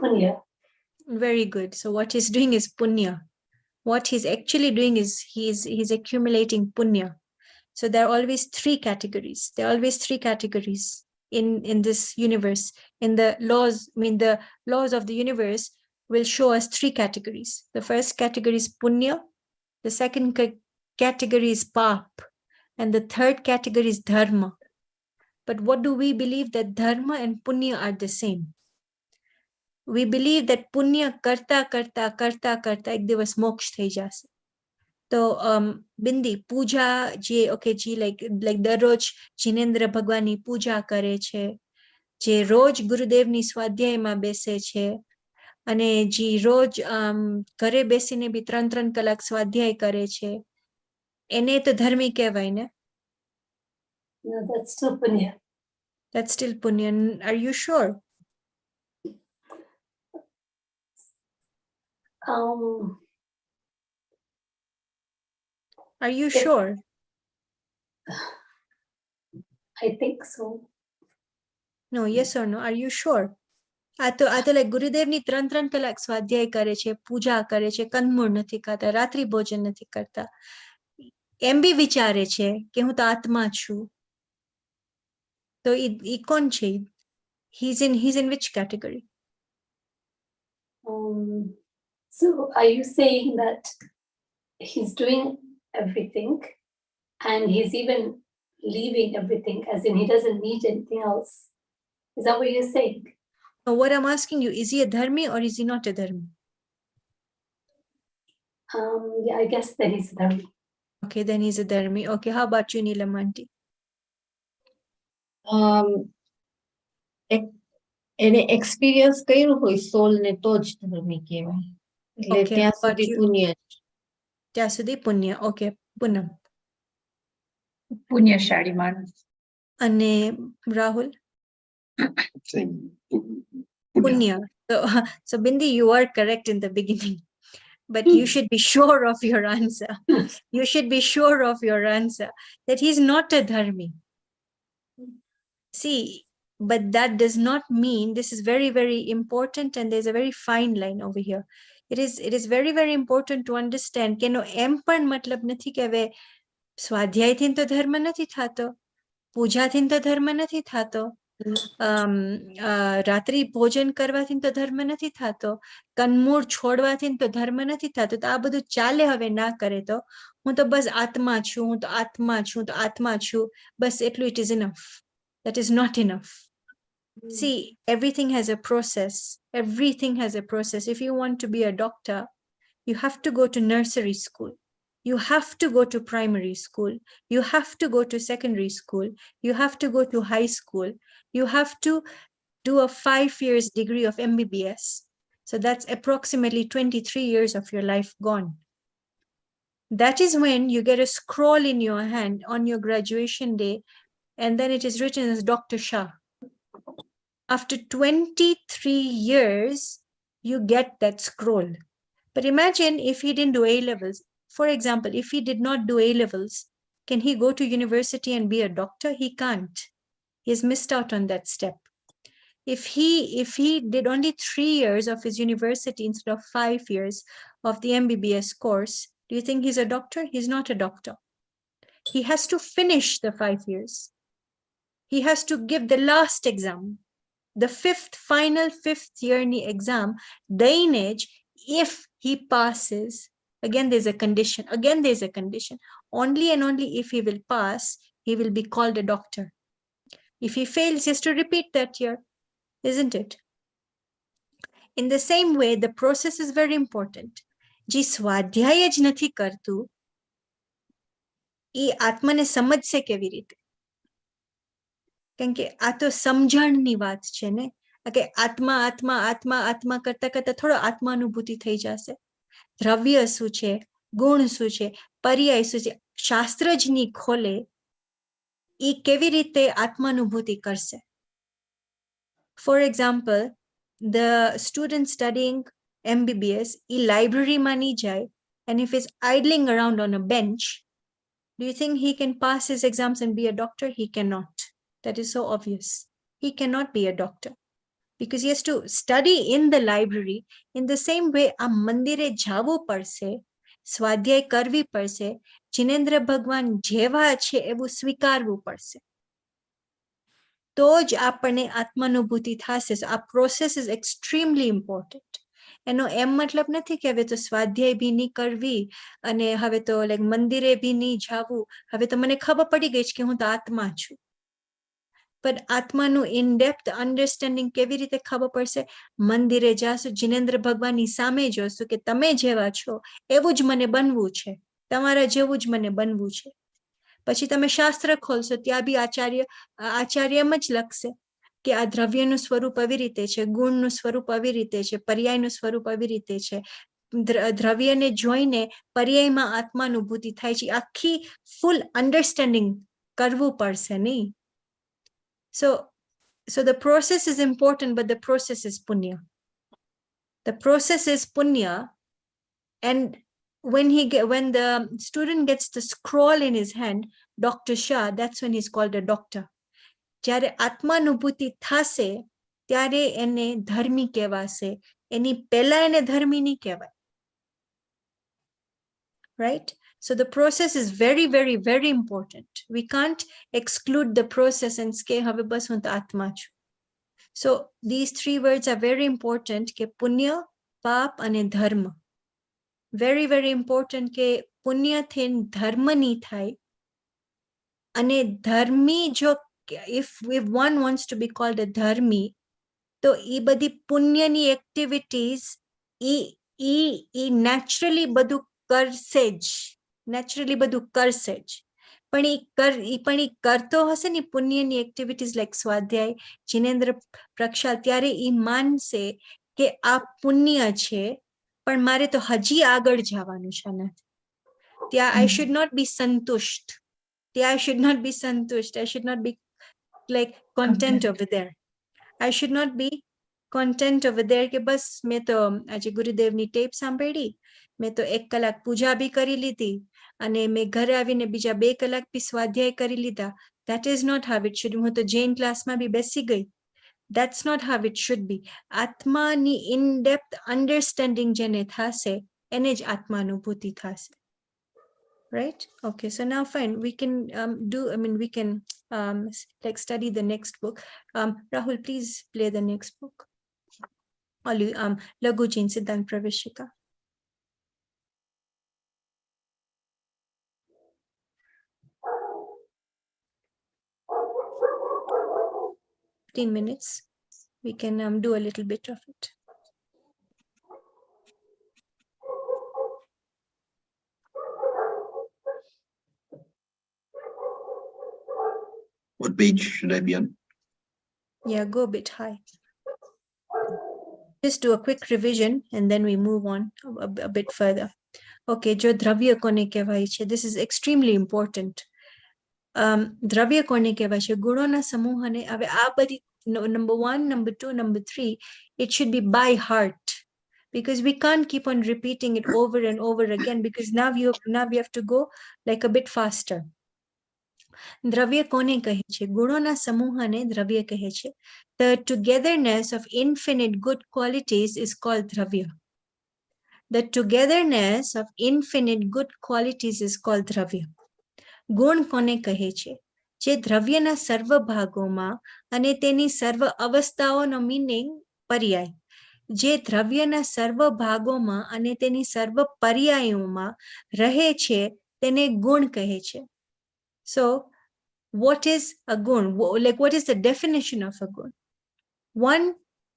punya. Very good. So what he's doing is punya. What he's actually doing is he's accumulating punya. So there are always three categories. There are always three categories in this universe. In the laws, the laws of the universe will show us three categories. The first category is punya. The second category is pap. And the third category is dharma. But what do we believe? That dharma and punya are the same. We believe that punya karta એક દિવસ મોક્ષ થઈ જશે. તો બિંદી પૂજા જે okay જી like દરરોજ જીનેન્દ્ર ભગવાનની પૂજા કરે છે, જે રોજ ગુરુદેવની સ્વાધ્યાયમાં બેસે છે, અને જે રોજ ઘરે બેસીને બી 3 કલાક સ્વાધ્યાય કરે છે, એને તો ધર્મી કહેવાય ને? No, that's still punya. That's still punya. Are you sure? Are you Yes. sure? I think so. No, yes or no? Are you sure? આ તો લાઈક ગુરુદેવની 3 કલાક સ્વાધ્યાય કરે છે, પૂજા કરે છે, કંદમૂળ નથી ખાતા, રાત્રિ ભોજન નથી કરતા, એમ બી વિચારે છે કે હું તો આત્મા છું. તો ઈ કોણ છે? He's in which category? So are you saying that he's doing everything and he's even leaving everything, as in he doesn't need anything else? Is that what you're saying? So what I'm asking you, is he a dharmi or is he not a dharmi? Yeah, I guess that he's dharmi. Okay, then he's a dharmi. Okay, how about you, Neelamanti? એને experience કર્યું હોય સોલ ને તો જ ધર્મી કહેવાય. એટલે Okay, ત્યાં how about સુધી you? પુણ્ય. ત્યાં સુધી પુણ્ય. Okay, Poonam. પુણ્યશાળી માણસ. અને Rahul? Same. Punya. So Bindi, you are correct in the beginning, but you should be sure of your answer. You should be sure of your answer that he's not a dharmi. See, but that does not mean, this is very, very important, and there's a very fine line over here. It is very, very important to understand કે એનો એમ પણ મતલબ નથી કે હવે સ્વાધ્યાયથી તો ધર્મ નથી થતો, પૂજાથી તો ધર્મ નથી થતો, રાત્રિ ભોજન કરવાથી તો ધર્મ નથી થતો, કંદમૂળ છોડવાથી તો ધર્મ નથી થતો. તો આ બધું ચાલે હવે ના કરે તો હું તો બસ આત્મા છું, હું તો આત્મા છું, તો આત્મા છું, બસ એટલું it is enough. That is not enough. See, everything has a process. Everything has a process. If you want to be a doctor, you have to go to nursery school. You have to go to primary school. You have to go to secondary school. You have to go to high school. You have to do a 5 years degree of MBBS. So that's approximately 23 years of your life gone. That is when you get a scroll in your hand on your graduation day, and then it is written as Dr. Shah. After 23 years, you get that scroll. But imagine if he didn't do A-levels. For example, if he did not do A-levels, can he go to university and be a doctor? He can't. He has missed out on that step. If he did only 3 years of his university instead of 5 years of the MBBS course, do you think he's a doctor? He's not a doctor. He has to finish the 5 years. He has to give the last exam, the final fifth year exam, Dainage. If he passes, again there's a condition, only and only if he will pass, he will be called a doctor. If he fails, he has to repeat that year, isn't it? In the same way, the process is very important. જે સ્વાધ્યાય જ નથી કરતું, એ આત્માને સમજશે કેવી રીતે? કેમ કે આ તો સમજણની વાત છે ને, કે આત્મા આત્મા આત્મા આત્મા કરતા કરતા થોડો આત્માનુભૂતિ થઈ જશે. દ્રવ્ય શું છે, ગુણ શું છે, પર્યાય શું છે, શાસ્ત્ર જ ની ખોલે એ કેવી રીતે આત્માનુભૂતિ કરશે? For example, the student studying MBBS, e library mani jai, and if he's idling around on a bench, do you think he can pass his exams and be a doctor? He cannot. That is so obvious. He cannot be a doctor because he has to study in the library. In the same way, a mandire javu padse, સ્વાધ્યાય કરવી પડશે, જિનેન્દ્ર ભગવાન જેવા છે એવું સ્વીકારવું પડશે, તો જ આપણને આત્માનુભૂતિ થશે. આ પ્રોસેસ ઇઝ એક્સ્ટ્રીમલી ઇમ્પોર્ટન્ટ. એનો એમ મતલબ નથી કે હવે તો સ્વાધ્યાય બી નહીં કરવી અને હવે તો લાઈક મંદિરે બી નહીં જાવું, હવે તો મને ખબર પડી ગઈ છે કે હું તો આત્મા છું. પણ આત્માનું ઇન ડેપ્થ અન્ડરસ્ટેન્ડિંગ કેવી રીતે ખબર પડશે? મંદિરે જાશું, જિનેન્દ્ર ભગવાનની સામે જોશું કે તમે જેવા છો એવું જ મને બનવું છે, તમારા જેવું જ મને બનવું છે. પછી તમે શાસ્ત્ર ખોલશો, ત્યાં બી આચાર્ય એમ જ લખશે કે આ દ્રવ્યનું સ્વરૂપ આવી રીતે છે, ગુણનું સ્વરૂપ આવી રીતે છે, પર્યાયનું સ્વરૂપ આવી રીતે છે. દ્રવ્યને જોઈને પર્યાયમાં આત્માનુભૂતિ થાય છે. આખી ફૂલ અન્ડરસ્ટેન્ડિંગ કરવું પડશે નહીં. So the process is important, but the process is punya. The process is punya, and when the student gets the scroll in his hand, Dr. Shah, that's when he's called a doctor. જ્યારે આત્માનુભૂતિ થશે ત્યારે એને ધર્મી કહેવાશે, એની પહેલા એને ધર્મી નહીં કહેવાય. Right? So the process is very, very, very important. We can't exclude the process and say, have bas hun atma chu. So these three words are very important, ke punya, pap and dharma. Very, very important ke punya thin dharma ni thai. Ane dharmi jo, if one wants to be called a dharmi, to e badi punya ni activities, e naturally badu કરશે જ, naturally બધું કરશે જ. પણ એ કરતો હશે ને પુણ્યની activities like સ્વાધ્યાય, જિનેન્દ્ર પ્રક્ષાલ, ત્યારે એ માનશે કે આ પુણ્ય છે, પણ મારે તો હજી આગળ જવાનું છે ને. ત્યાં I should not be સંતુષ્ટ. ત્યાં I should not be સંતુષ્ટ. I should not be like content over there. I should not be content over there કે બસ મેં તો આજે ગુરુદેવની ટેપ સાંભળી, મેં તો 1 કલાક પૂજા બી કરી લીધી અને મેં ઘરે આવીને બીજા 2 કલાક બી સ્વાધ્યાય કરી લીધા. That is not how it should be. હું તો જૈન ક્લાસમાં બી બેસી ગઈ. That's not how it should be. આત્માની in-depth understanding જેને થશે એને જ આત્માનુભૂતિ થશે. Right? Okay, so now fine, we can we can like study the next book. Rahul, please play the next book. Laghu Jain Siddhant Praveshika. 15 minutes. We can do a little bit of it. What page should I be on? Yeah, go a bit high. Just do a quick revision and then we move on a bit further. Okay, jo dravya kone kehvaય છે, this is extremely important. દ્રવ્ય કોને કહેવાય છે? ગુણોના સમૂહને. હવે આ બધી number 1, number 2, number 3, it should be by heart, because we can't keep on repeating it over and over again, because now we have to go like a bit faster. દ્રવ્ય કોને કહે છે? ગુણોના સમૂહને દ્રવ્ય કહે છે. The togetherness of infinite good qualities is called dravya. The togetherness of infinite good qualities is called dravya. ગુણ કોને કહે છે? જે દ્રવ્યના સર્વ ભાગોમાં અને તેની સર્વ અવસ્થાઓનો મીનિંગ પર્યાય. જે દ્રવ્યના સર્વ ભાગોમાં અને તેની સર્વ પર્યાયોમાં રહે છે તેને ગુણ કહે છે. So what is a gun? Like, what is the definition of a gun? One,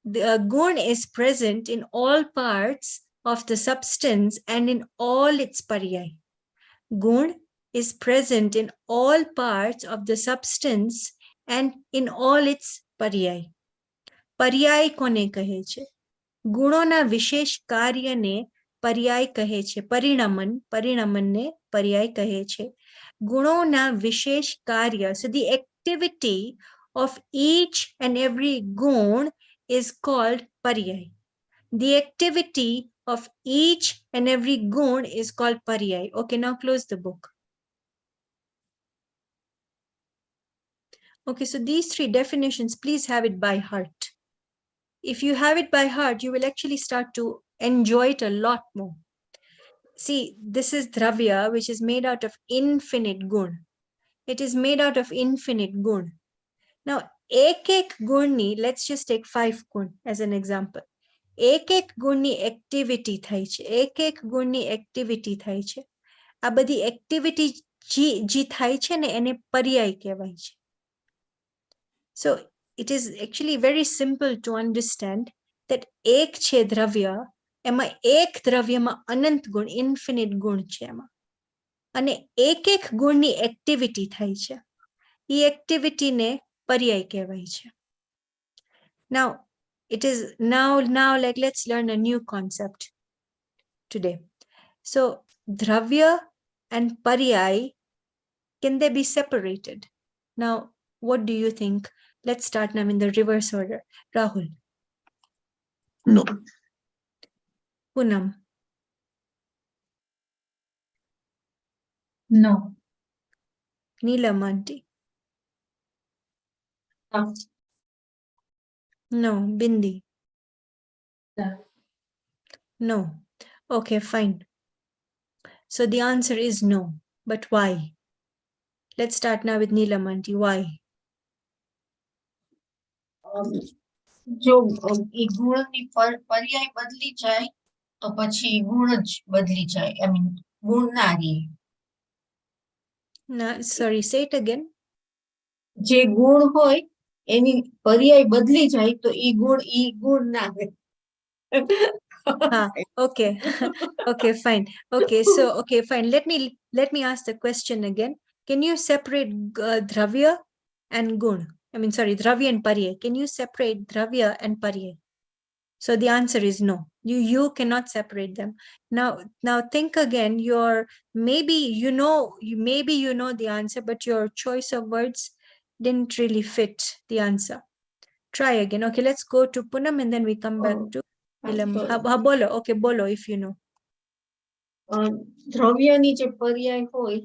the gun is present in all parts of the substance and in all its paryay. Gun is present in all parts of the substance and in all its paryay. પર્યાય કોને કહે છે? ગુણોના વિશેષ કાર્યને પર્યાય કહે છે. પરિણમનને પર્યાય કહે છે. ગુણોના વિશેષ કાર્ય. So the activity of each and every gun is called paryay. The activity of each and every gun is called paryay. Okay, now close the book. Okay, so these three definitions, please have it by heart. If you have it by heart, you will actually start to enjoy it a lot more. See, this is dravya, which is made out of infinite gun. It is made out of infinite gun. Now, ek gun ni, let's just take 5 gun as an example. એક ગુણની activity થાય છે. એક ગુણની activity થાય છે. આ બધી એક્ટિવિટી જે થાય છે ને એને પર્યાય કહેવાય છે. So it is actually very simple to understand that એક છે દ્રવ્ય, એમાં એક દ્રવ્યમાં અનંત ગુણ, ઇન્ફિનિટ ગુણ છે એમાં. અને એક ગુણની એક્ટિવિટી થાય છે. એ એક્ટિવિટીને પર્યાય કહેવાય છે. Now, it is now like let's learn a new concept today. So dravya and paryay, can they be separated? Now, what do you think? Let's start now in the reverse order. Rahul. No. Poonam. No. Neelam aunty. No. Bindi. No. No. Okay, fine. So the answer is no. But why? Let's start now with Neelam aunty. Why? જો એ ગુણની પર્યાય બદલી જાય તો પછી ગુણ જ બદલી જાય. I mean, ગુણ ના રહે. No, sorry, say it again. જે ગુણ હોય એની પર્યાય બદલી જાય તો એ ગુણ ના રહે. Okay. Okay, fine. Okay, so okay, fine. Let me ask the question again. Can you separate dravya and gun? I mean, sorry, dravya and paryay. Can you separate dravya and paryay? So the answer is no. You cannot separate them. Now think again. Maybe you know the answer, but your choice of words didn't really fit the answer. Try again. Okay, let's go to Poonam and then we come back to Neelam. Bolo. Okay, bolo if you know. દ્રવ્યની જે પર્યાય હોય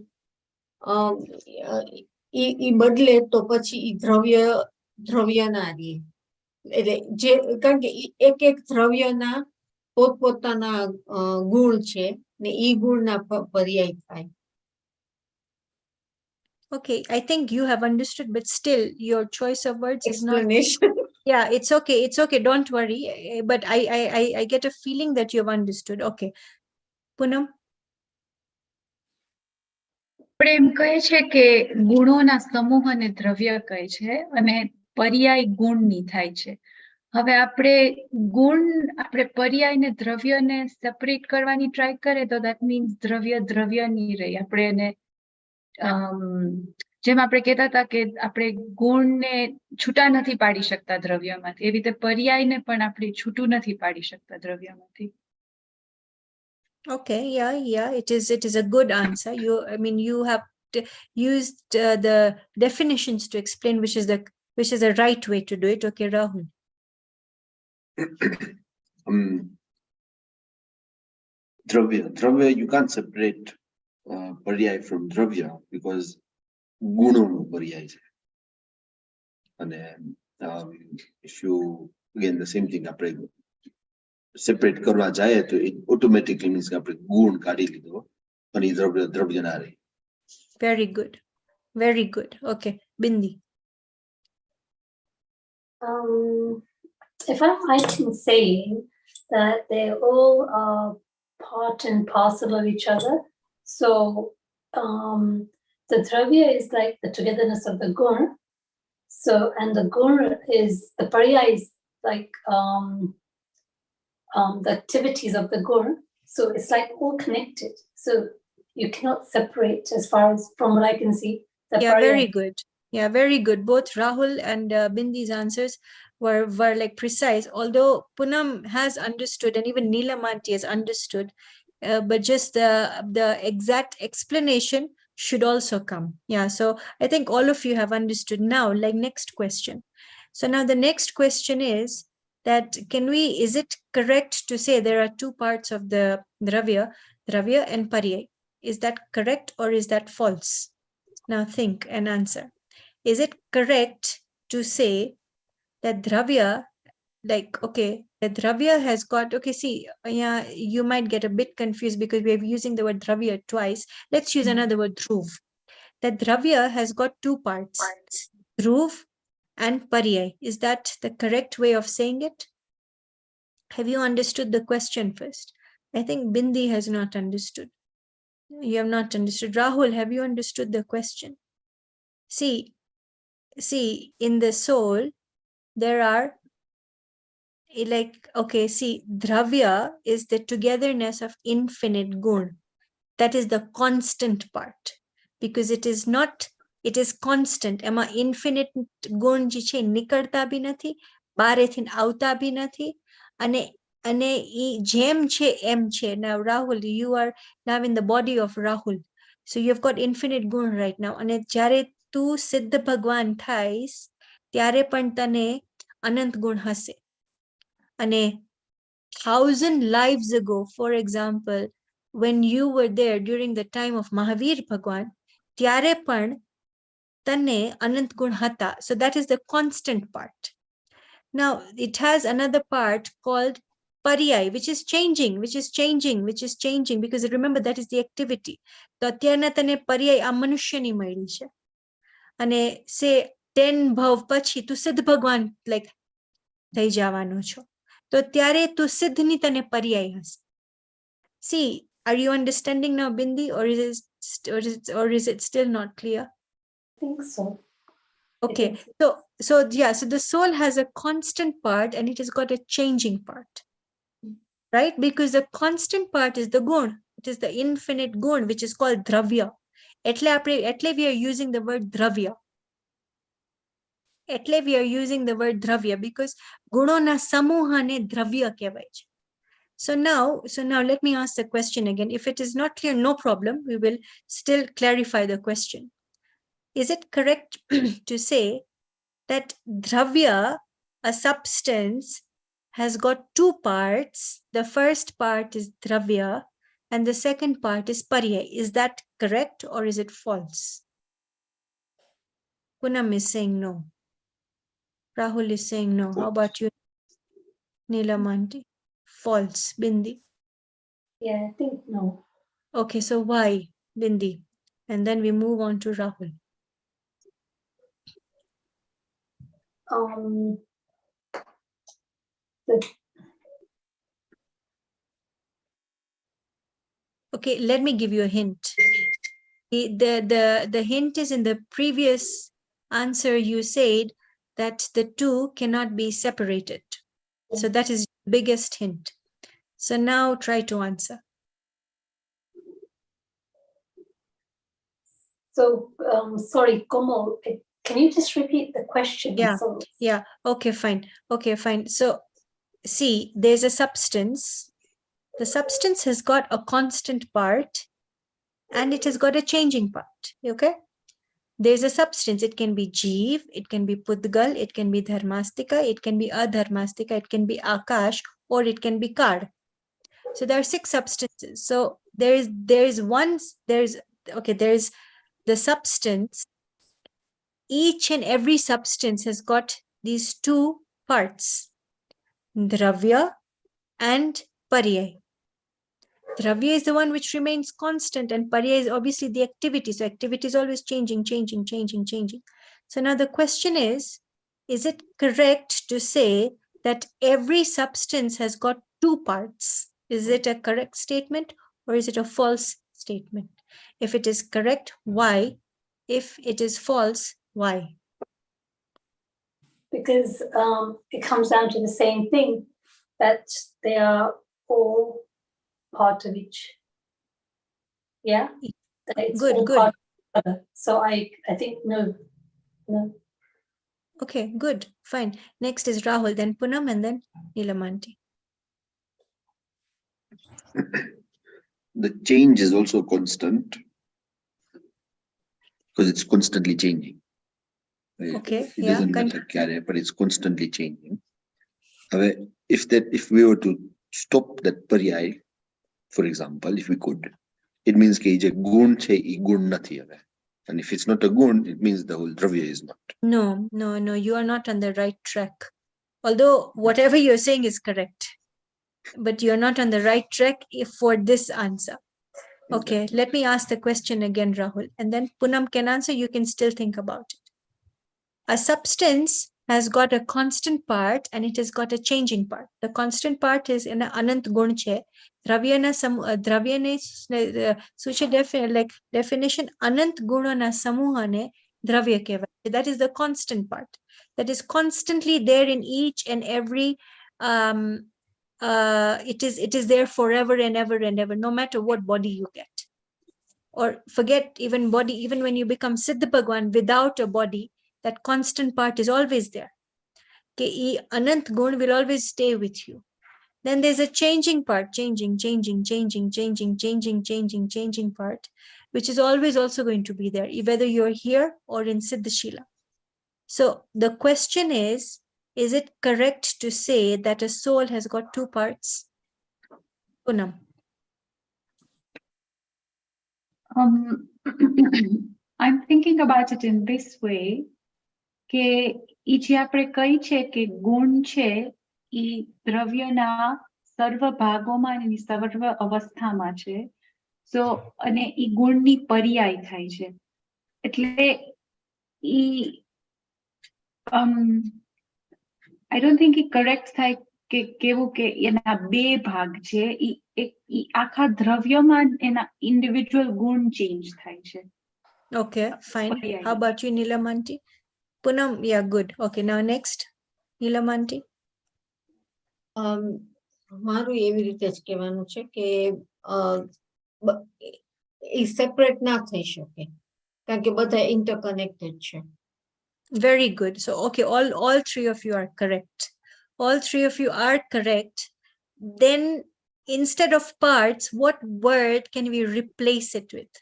ઈ બદલે તો પછી ઈ દ્રવ્ય ના રહે. એટલે જે કારણ કે એક દ્રવ્યના પોતપોતાના ગુણ છે ને ઈ ગુણના પર્યાય થાય. Okay, I think you have understood, but still your choice of words is not. Explanation. Yeah, it's okay. Don't worry. But I get a feeling that you have understood. Okay. Poonam? આપણે એમ કહે છે કે ગુણોના સમૂહને દ્રવ્ય કહે છે અને પર્યાય ગુણની થાય છે. હવે આપણે પર્યાયને દ્રવ્યને સેપરેટ કરવાની ટ્રાય કરે તો that means દ્રવ્ય ની રહી. આપણે એને જેમ આપણે કહેતા હતા કે આપણે ગુણને છૂટા નથી પાડી શકતા દ્રવ્યમાંથી, એવી રીતે પર્યાયને પણ આપણે છૂટું નથી પાડી શકતા દ્રવ્યમાંથી. Okay, yeah, it is a good answer. You have used the definitions to explain which is the right way to do it. Okay, Rahul. Dravya, you can't separate paryay from dravya because gunono paryay છે. અને if you again the same thing આપણે separate કરવા જાય તો it automatically means કે આપણે ગુણ કાઢી લીધો અને ઈ દ્રવ્ય ના રહે. Very good. Okay, Bindi. If I'm right in saying that they're all part and parcel of each other, so the dravya is like the togetherness of the gun. So, and the gun is, the paryay is like the activities of the gun. So it's like all connected. So you cannot separate as far as from what I can see. Yeah, very good. Yeah, very good. Both Rahul and Bindi's answers were like precise, although Poonam has understood and even Neelamanti has understood, but just the exact explanation should also come. Yeah, so I think all of you have understood now. Like, next question. So now the next question is that is it correct to say there are two parts of the Dravya and Paryay? Is that correct or is that false? Now think and answer. Is it correct to say that Dravya, like, okay, the Dravya has got, okay, see, yeah, you might get a bit confused because we're using the word Dravya twice. Let's use another word, Dhruv. That Dravya has got two parts, Dhruv and Paryay. Is that the correct way of saying it? Have you understood the question first? I think Bindi has not understood. You have not understood. Rahul, have you understood the question? See, in the soul, there are like, okay, see, Dravya is the togetherness of infinite gun. That is the constant part, because it is not, it is constant. Ema infinite gun je છે નીકળતા બી નથી, બારેથી આવતા બી નથી, અને ઈ જેમ છે એમ છે. Now Rahul, you are now in the body of Rahul, so you've got infinite gun right now. અને જ્યારે તું સિદ્ધ ભગવાન થાઈસ ત્યારે પણ તને અનંત ગુણ હશે. અને 1000 lives ago, for example, when you were there during the time of Mahavir Bhagwan, ત્યારે પણ તને અનંત ગુણ હતા. So that is the constant part. Now it has another part called Paryay, which is changing, because remember that is the activity. તો અત્યારના તને પર્યાય આ મનુષ્યની મળી છે. અને say 10 ભવ પછી તું સિદ્ધ ભગવાન like થઈ જવાનો છો. તો ત્યારે તું સિદ્ધની તને પર્યાય હશે. See, are you understanding now, Bindi, or is it still not clear? I think so. Okay, so yeah, so the soul has a constant part and it has got a changing part, right? Because the constant part is the gun. It is the infinite gun, which is called Dravya. Etle we are using the word Dravya. એટલે we are using the word Dravya because ગુણોના સમૂહને દ્રવ્ય કહેવાય છે. So now let me ask the question again. If it is not clear, no problem. We will still clarify the question. Is it correct to say that Dravya, a substance, has got two parts? The first part is Dravya and the second part is Paryay. Is that correct or is it false? Poonam is saying no. Rahul is saying no. How about you, Neelamanti? False. Bindi? Yeah, I think no. Okay, so why, Bindi? And then we move on to Rahul. Okay, let me give you a hint. The hint is in the previous answer. You said that the two cannot be separated. So that is the biggest hint. So now try to answer. So, sorry, Komal, can you just repeat the question? Yeah, So, yeah. Okay, fine. Okay, fine. So see, there's a substance. The substance has got a constant part and it has got a changing part. Okay? There's a substance. It can be Jeev, it can be Pudgal, it can be Dharmastika, it can be Adharmastika, it can be Akash, or it can be Kar. So there are 6 substances. So there is the substance. Each and every substance has got these 2 parts, Dravya and Paryay. Dravya is the one which remains constant and Paryay is obviously the activity. So activity is always changing. So now the question is it correct to say that every substance has got 2 parts? Is it a correct statement or is it a false statement? If it is correct, why? If it is false, why? because it comes down to the same thing, that they are all part of each. Yeah? That it's Good, all good. part of each other. So I think no. Okay, good, fine. Next is Rahul, then Punam, and then Nilamanti. The change is also constant because it's constantly changing. Right? Okay, It yeah, doesn't matter carrier, but it's constantly changing. If we were to stop that paryay, for example, if we could, it means કે જે ગુણ છે ઈ ગુણ નથી હવે. And if it's not a gun, it means the whole dravya is not. No, you are not on the right track. Although whatever you're saying is correct, but you're not on the right track for this answer. Okay, let me ask the question again, Rahul, and then Punam can answer, you can still think about it. A substance has got a constant part and it has got a changing part. The constant part is in Anant Gun che. Dravyane like definition Anant Gunana Samuhane Dravya kehvaય. That is the constant part. That is constantly there in each and every it is there forever and ever and ever, no matter what body you get. Or forget even body, even when you become Siddha Bhagwan without a body, that constant part is always there. Ke Anant Gun will always stay with you. Then there's a changing part, changing part, which is always also going to be there, whether you're here or in Siddhashila. So the question is it correct to say that a soul has got two parts? Punam. I'm thinking about it in this way, કે ઈ જે આપણે કહી છે કે ગુણ છે ઈ દ્રવ્યના સર્વ ભાગોમાં અને સર્વ અવસ્થામાં છે. So અને ઈ ગુણની પર્યાય થાય છે. એટલે ઈ I don't think E correct થાય કે કેવું કે એના બે ભાગ છે. ઈ આખા દ્રવ્યમાં એના individual ગુણ change થાય છે. Okay, fine. પર્યાય. How about you, Nilamanti? Punam, yeah, good. Okay, now next, Nilamanti. મારું એવી રીતે જ કહેવાનું છે કે એ સેપરેટ ના થઈ શકે કારણ કે બધા ઇન્ટરકનેક્ટેડ છે. Very good. So, okay, all three of you are correct. All three of you are correct. Then, instead of parts, what word can we replace it with?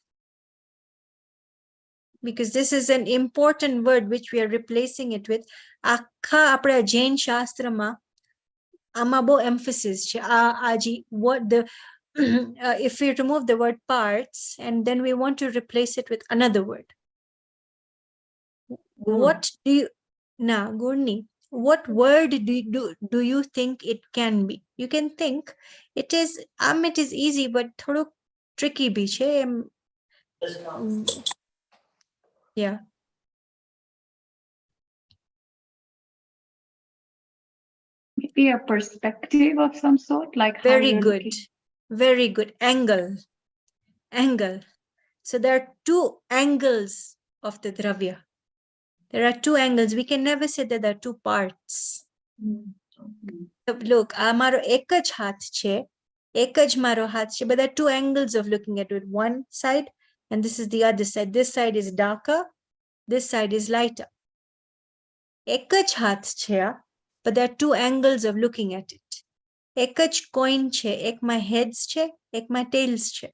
Because this is an important word which we are replacing it with. Akha apna Jain Shastra ma amabo emphasis છે. Aji, what the if we remove the word parts and then we want to replace it with another word. What do you now, Gurni? What word do you think it can be? You can think it is it is easy, but thodo tricky bhi che. Yeah. Maybe a perspective of some sort, like how Very you're good. looking. Very good. Angle. So there are two angles of the dravya. There are two angles. We can never say that there are two parts. Look, amaro ek જ હાથ છે, એક જ મારો હાથ છે, but there are two angles of looking at it. One side and this is the other side. This side is darker, this side is lighter. એક જ હાથ છે, but there are two angles of looking at it. એક જ coin છે, એકમાં heads છે, એકમાં tails છે.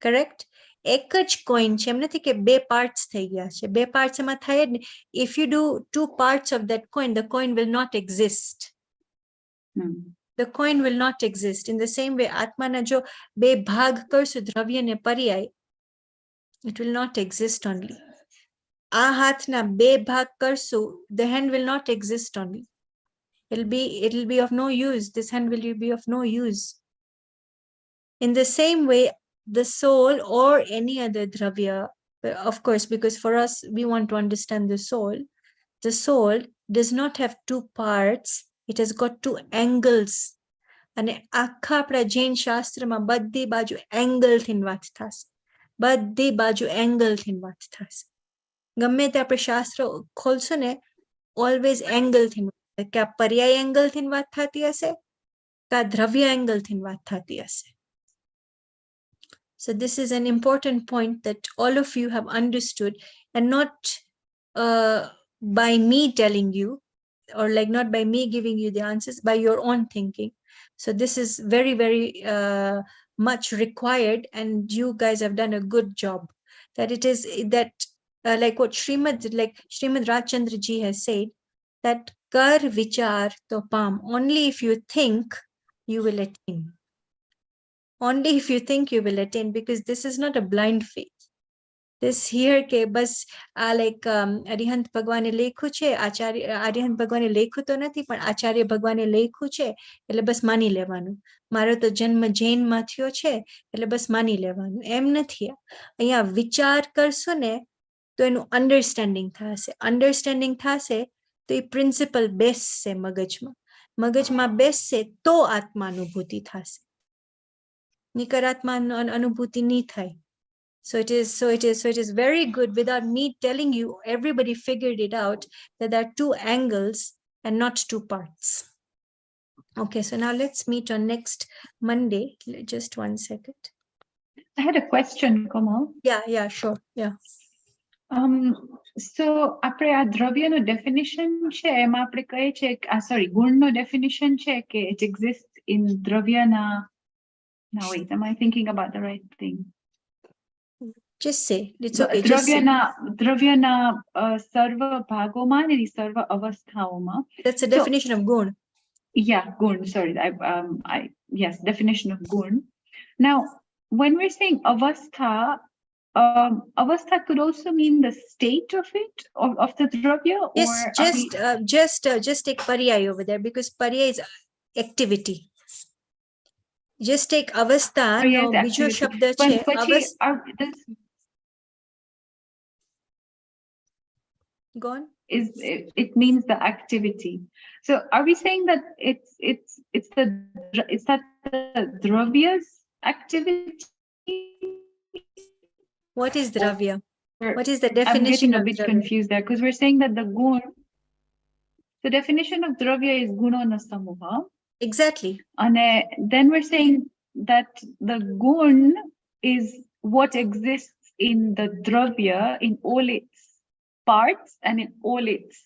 Correct? એક જ coin છે, એમ નથી કે બે parts થઈ ગયા છે. બે parts એમાં થાય જ નહીં. If you do two parts of that coin, the coin will not exist. The coin will not exist. In the same way, Atmana jo be bhag karsu dravya ne paryay, it will not exist only. A hath na be bhag karsu, the hand will not exist only. It'll be of no use. This hand will be of no use. In the same way, the soul or any other dravya, of course, because for us, we want to understand the soul does not have two parts. It has got two angles. અને આખા આપણા જૈન શાસ્ત્રમાં બધી બાજુ angle થઈને વાત થશે. બધી બાજુ એંગલ થઈને વાત થશે. ગમે તે આપણે શાસ્ત્ર ખોલશો ને, ઓલવેઝ એંગલ થઈને, કે આ પર્યાય એંગલ થઈને વાત થતી હશે, કે આ દ્રવ્ય એંગલ થઈને વાત થતી હશે. So this is an important point that all of you have understood, and not by me telling you, or like not by me giving you the answers, by your own thinking. So this is very, very much required, and you guys have done a good job. That it is that like what Srimad Rajchandra ji has said, that kar vichar to pam. Only if you think, you will attain. Only if you think, you will attain, because this is not a blind faith. This here કે બસ આ like Arihant ભગવાને લેખ્યું છે, અરિહંત ભગવાને લેખ્યું તો નથી, પણ આચાર્ય ભગવાને લેખ્યું છે એટલે બસ માની લેવાનું. મારો તો જન્મ જૈનમાં થયો છે એટલે બસ માની લેવાનું, એમ નથી. અહીંયા વિચાર કરશો ને તો એનું અન્ડરસ્ટેન્ડિંગ થશે. અન્ડરસ્ટેન્ડિંગ થશે તો એ પ્રિન્સિપલ બેસશે મગજમાં. મગજમાં બેસશે તો આત્માનુભૂતિ થશે. નિકર આત્મા અનુભૂતિ નહીં થાય. So it is very good. Without me telling you, everybody figured it out that there are two angles and not two parts. Okay, so now let's meet on next Monday. Just 1 second. I had a question, Komal. Yeah, sure. Yeah. So આપણે આ દ્રવ્યનો definition છે, એમાં આપણે કહીએ છે sorry, ગુણનો definition છે કે it exists in દ્રવ્યના. Now wait, am I thinking about the right thing? Just say, it's okay. Just say. દ્રવ્યના સર્વ ભાગોમાં અને સર્વ અવસ્થાઓમાં. That's the definition of gun. Yeah, gun. Sorry, yes, definition of gun. Now, when we're saying avastha, avastha could also mean the state of it, of the dravya. Yes, just take pariyai over there, because pariyai is activity. Just take avastha. No, બીજો શબ્દ છે gone. It means the activity. So are we saying that it's that the dravya's activity? What is dravya? What is the I'm definition getting a of bit dravya? confused there, because we're saying that the gun, the definition of dravya is gunona samuha. Exactly. And then we're saying that the gun is what exists in the dravya in all its parts and in all its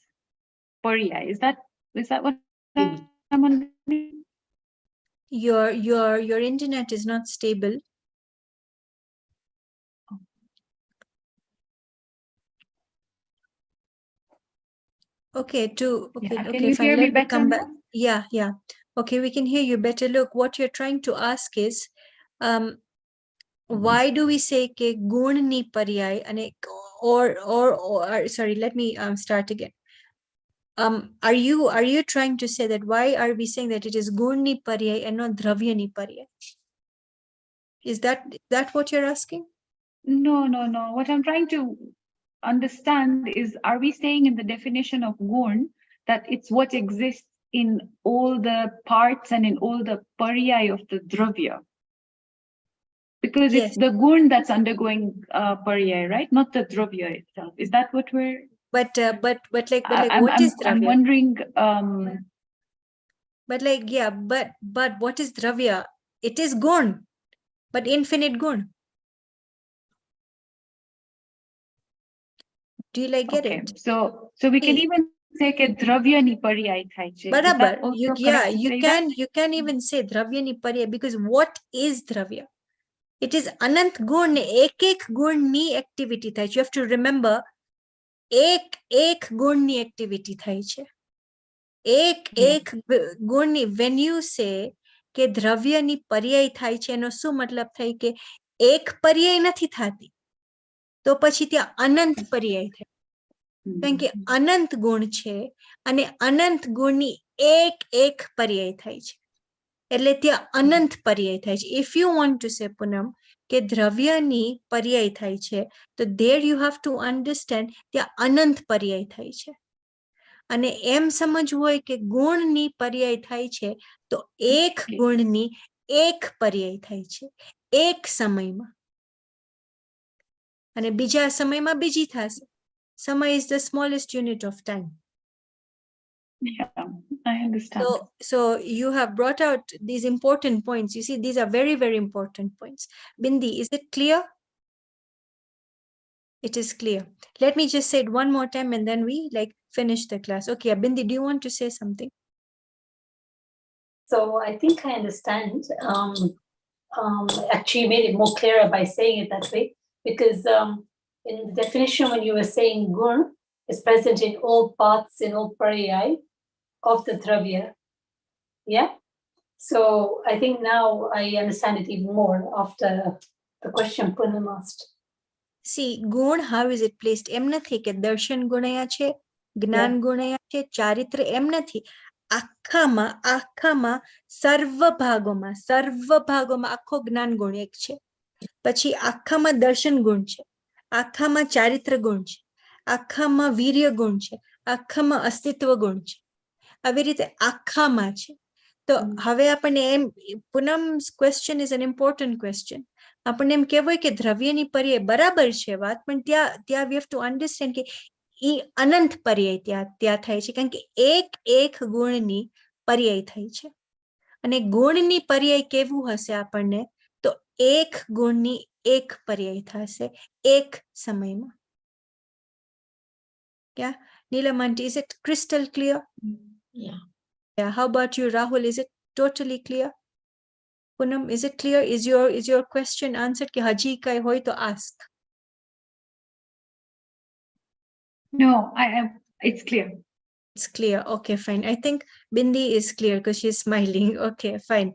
pariyai. Is that what I'm wondering? Your internet is not stable. Okay, Can you hear me better now? Yeah. Okay, we can hear you better. Look, what you're trying to ask is, why do we say ke gun ni pariyai and or sorry, let me start again. Are you trying to say that why are we saying that it is gun ni pariyai and not dravya ni pariyai? Is that what you're asking? No. What I'm trying to understand is, are we saying in the definition of gun that it's what exists in all the parts and in all the pariyai of the dravya? Because Yes. it's the gun that's undergoing pariyai, right? Not the dravya itself. Is that what we're? But what is dravya? I'm wondering. But what is dravya? It is gun, but infinite gun. Do you get Okay, it? so we can even say that dravya ni pariyai thai che. Barabar. You can even say dravya ni pariyai, because what is dravya? It is anant gun. Ek gun ni activity thai. You have to remember, ek gun ni activity thai che. Ek gun ni. When you say ke dravya ni pariyai thai che, એનો શું મતલબ થાય કે એક પર્યાય નથી થતી, તો પછી ત્યાં અનંત પર્યાય થાય. કારણ કે અનંત ગુણ છે અને અનંત ગુણની એક પર્યાય થાય છે, એટલે ત્યાં અનંત પર્યાય થાય છે. If you want to say, Poonam, કે દ્રવ્યની પર્યાય થાય છે, તો there you have to understand ત્યાં અનંત પર્યાય થાય છે. અને એમ સમજવું હોય કે ગુણની પર્યાય થાય છે, તો એક ગુણની એક પર્યાય થાય છે એક સમયમાં, અને બીજા સમયમાં બીજી થશે. Sama is the smallest unit of time. Yeah, I understand. So you have brought out these important points. You see, these are very, very important points. Bindi, is it clear? It is clear. Let me just say it one more time, and then we finish the class. Okay, Bindi, do you want to say something? So I think I understand. Actually, you made it more clearer by saying it that way, because in the definition, when you were saying gun is present in all parts, in all paryai of the dravya. Yeah. So I think now I understand it even more after the question Poonam asked. See, gun, how is it placed? એમ નથી કે દર્શન ગુણયા છે, જ્ઞાન ગુણયા છે, ચારિત્ર એમ નથી. આખામાં સર્વ ભાગોમાં આખો જ્ઞાન ગુણ એક છે. પછી આખામાં દર્શન ગુણ છે, આખામાં ચારિત્ર ગુણ છે, આખામાં વીર્ય ગુણ છે, આખામાં અસ્તિત્વ ગુણ છે. આવી રીતે આખામાં છે. તો હવે આપણને એમ, Poonam's question is an important question. આપણને એમ કહેવાય કે દ્રવ્યની પર્યાય બરાબર છે વાત, પણ ત્યાં વી હેવ ટુ અન્ડરસ્ટેન્ડ કે ઈ અનંત પર્યાય ત્યાં થાય છે, કારણ કે એક ગુણની પર્યાય થાય છે. અને ગુણની પર્યાય કેવું હશે આપણને, તો એક ગુણની એક પર્યાય થશે એક સમયમાં. Yeah, Neelam aunty, is it crystal clear? Yeah. Yeah, how about you, Rahul? Is it totally clear? Poonam, is it clear? Is your question answered? Ki haji kai hoy to ask. No, it's clear. It's clear. Okay, fine. I think Bindi is clear because she's smiling. Okay, fine.